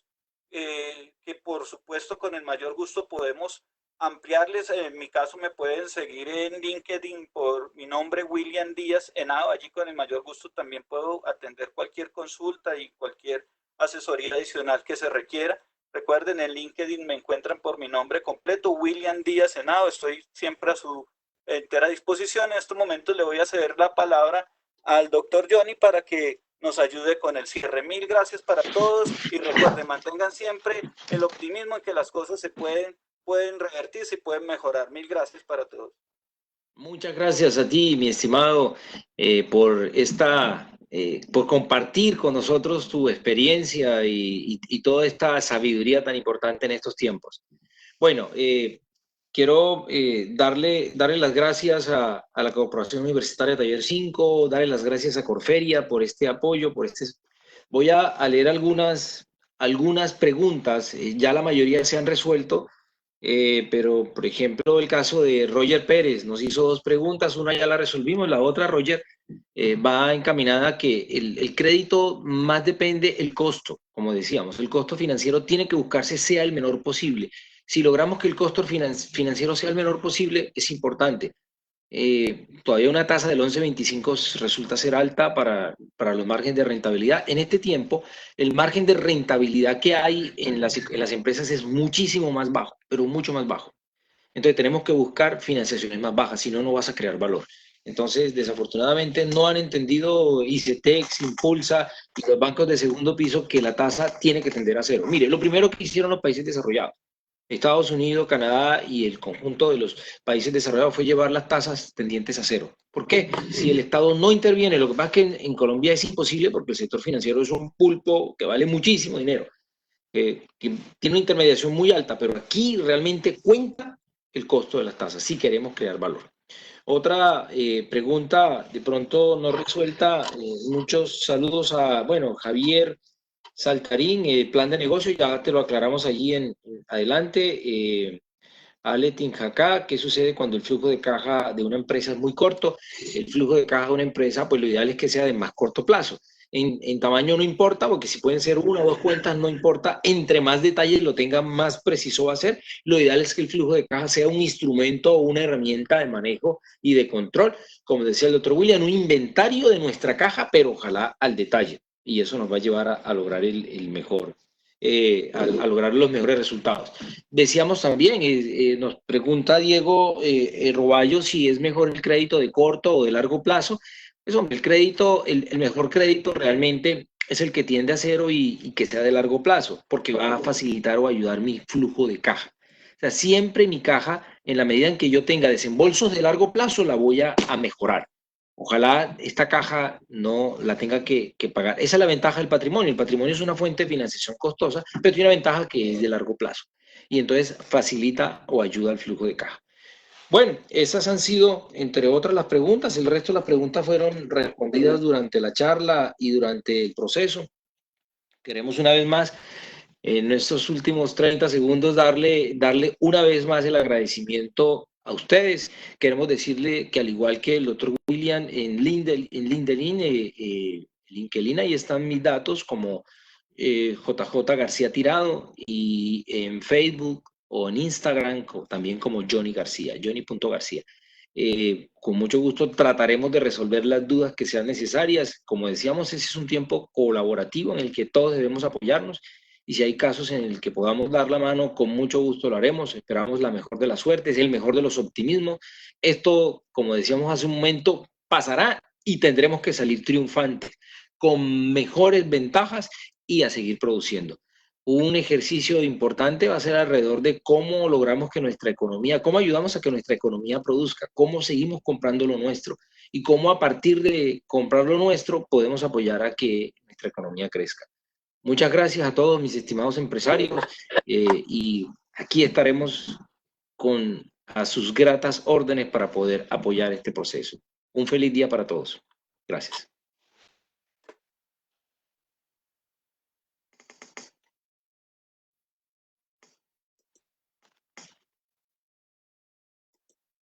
[SPEAKER 3] que por supuesto con el mayor gusto podemos ampliarles. En mi caso me pueden seguir en LinkedIn por mi nombre, William Díaz Henao. Allí con el mayor gusto también puedo atender cualquier consulta y cualquier asesoría adicional que se requiera. Recuerden, en LinkedIn me encuentran por mi nombre completo, William Díaz Henao. Estoy siempre a su entera disposición. En estos momentos le voy a ceder la palabra al doctor Johnny para que nos ayude con el cierre. Mil gracias para todos y recuerden, mantengan siempre el optimismo en que las cosas se pueden revertir, se pueden mejorar. Mil gracias para todos.
[SPEAKER 2] Muchas gracias a ti, mi estimado, por compartir con nosotros tu experiencia y toda esta sabiduría tan importante en estos tiempos. Bueno, quiero darle las gracias a la Corporación Universitaria Taller 5, darle las gracias a Corferia por este apoyo, Voy a leer algunas preguntas, ya la mayoría se han resuelto. Pero, por ejemplo, el caso de Roger Pérez nos hizo 2 preguntas, una ya la resolvimos, la otra, Roger, va encaminada a que el crédito más depende el costo, como decíamos, el costo financiero tiene que buscarse sea el menor posible. Si logramos que el costo financiero sea el menor posible, es importante. Todavía una tasa del 11.25 resulta ser alta para los márgenes de rentabilidad. En este tiempo, el margen de rentabilidad que hay en las empresas es muchísimo más bajo, pero mucho más bajo. Entonces tenemos que buscar financiaciones más bajas, si no, no vas a crear valor. Entonces, desafortunadamente, no han entendido ICETEX, Impulsa y los bancos de segundo piso que la tasa tiene que tender a cero. Mire, lo primero que hicieron los países desarrollados, Estados Unidos, Canadá y el conjunto de los países desarrollados, fue llevar las tasas tendientes a cero. ¿Por qué? Si el Estado no interviene, lo que pasa es que en Colombia es imposible porque el sector financiero es un pulpo que vale muchísimo dinero, que tiene una intermediación muy alta, pero aquí realmente cuenta el costo de las tasas si queremos crear valor. Otra pregunta de pronto no resuelta, muchos saludos a, bueno, Javier Saltarín, plan de negocio, ya te lo aclaramos allí en adelante. Ale Tinjacá, ¿qué sucede cuando el flujo de caja de una empresa es muy corto? El flujo de caja de una empresa, pues lo ideal es que sea de más corto plazo. En tamaño no importa, porque si pueden ser una o dos cuentas, no importa. Entre más detalles lo tenga, más preciso va a ser. Lo ideal es que el flujo de caja sea un instrumento o una herramienta de manejo y de control. Como decía el doctor William, un inventario de nuestra caja, pero ojalá al detalle. Y eso nos va a llevar a lograr el mejor, a lograr los mejores resultados. Decíamos también, nos pregunta Diego Roballo si es mejor el crédito de corto o de largo plazo. Pues, hombre, el crédito, el mejor crédito realmente es el que tiende a cero y que sea de largo plazo, porque va a facilitar o ayudar mi flujo de caja. O sea, siempre mi caja, en la medida en que yo tenga desembolsos de largo plazo, la voy a mejorar. Ojalá esta caja no la tenga que pagar. Esa es la ventaja del patrimonio. El patrimonio es una fuente de financiación costosa, pero tiene una ventaja que es de largo plazo. Y entonces facilita o ayuda al flujo de caja. Bueno, esas han sido, entre otras, las preguntas. El resto de las preguntas fueron respondidas durante la charla y durante el proceso. Queremos una vez más, en estos últimos 30 segundos, darle una vez más el agradecimiento a ustedes. Queremos decirle que al igual que el doctor William, en LinkedIn, ahí están mis datos como JJ García Tirado, y en Facebook o en Instagram también como Johnny García, Johnny.García. Con mucho gusto trataremos de resolver las dudas que sean necesarias. Como decíamos, ese es un tiempo colaborativo en el que todos debemos apoyarnos, y si hay casos en el que podamos dar la mano, con mucho gusto lo haremos. Esperamos la mejor de las suertes, el mejor de los optimismos. Esto, como decíamos hace un momento, pasará y tendremos que salir triunfantes, con mejores ventajas y a seguir produciendo. Un ejercicio importante va a ser alrededor de cómo logramos que nuestra economía, cómo ayudamos a que nuestra economía produzca, cómo seguimos comprando lo nuestro y cómo a partir de comprar lo nuestro podemos apoyar a que nuestra economía crezca. Muchas gracias a todos mis estimados empresarios, y aquí estaremos a sus gratas órdenes para poder apoyar este proceso. Un feliz día para todos. Gracias.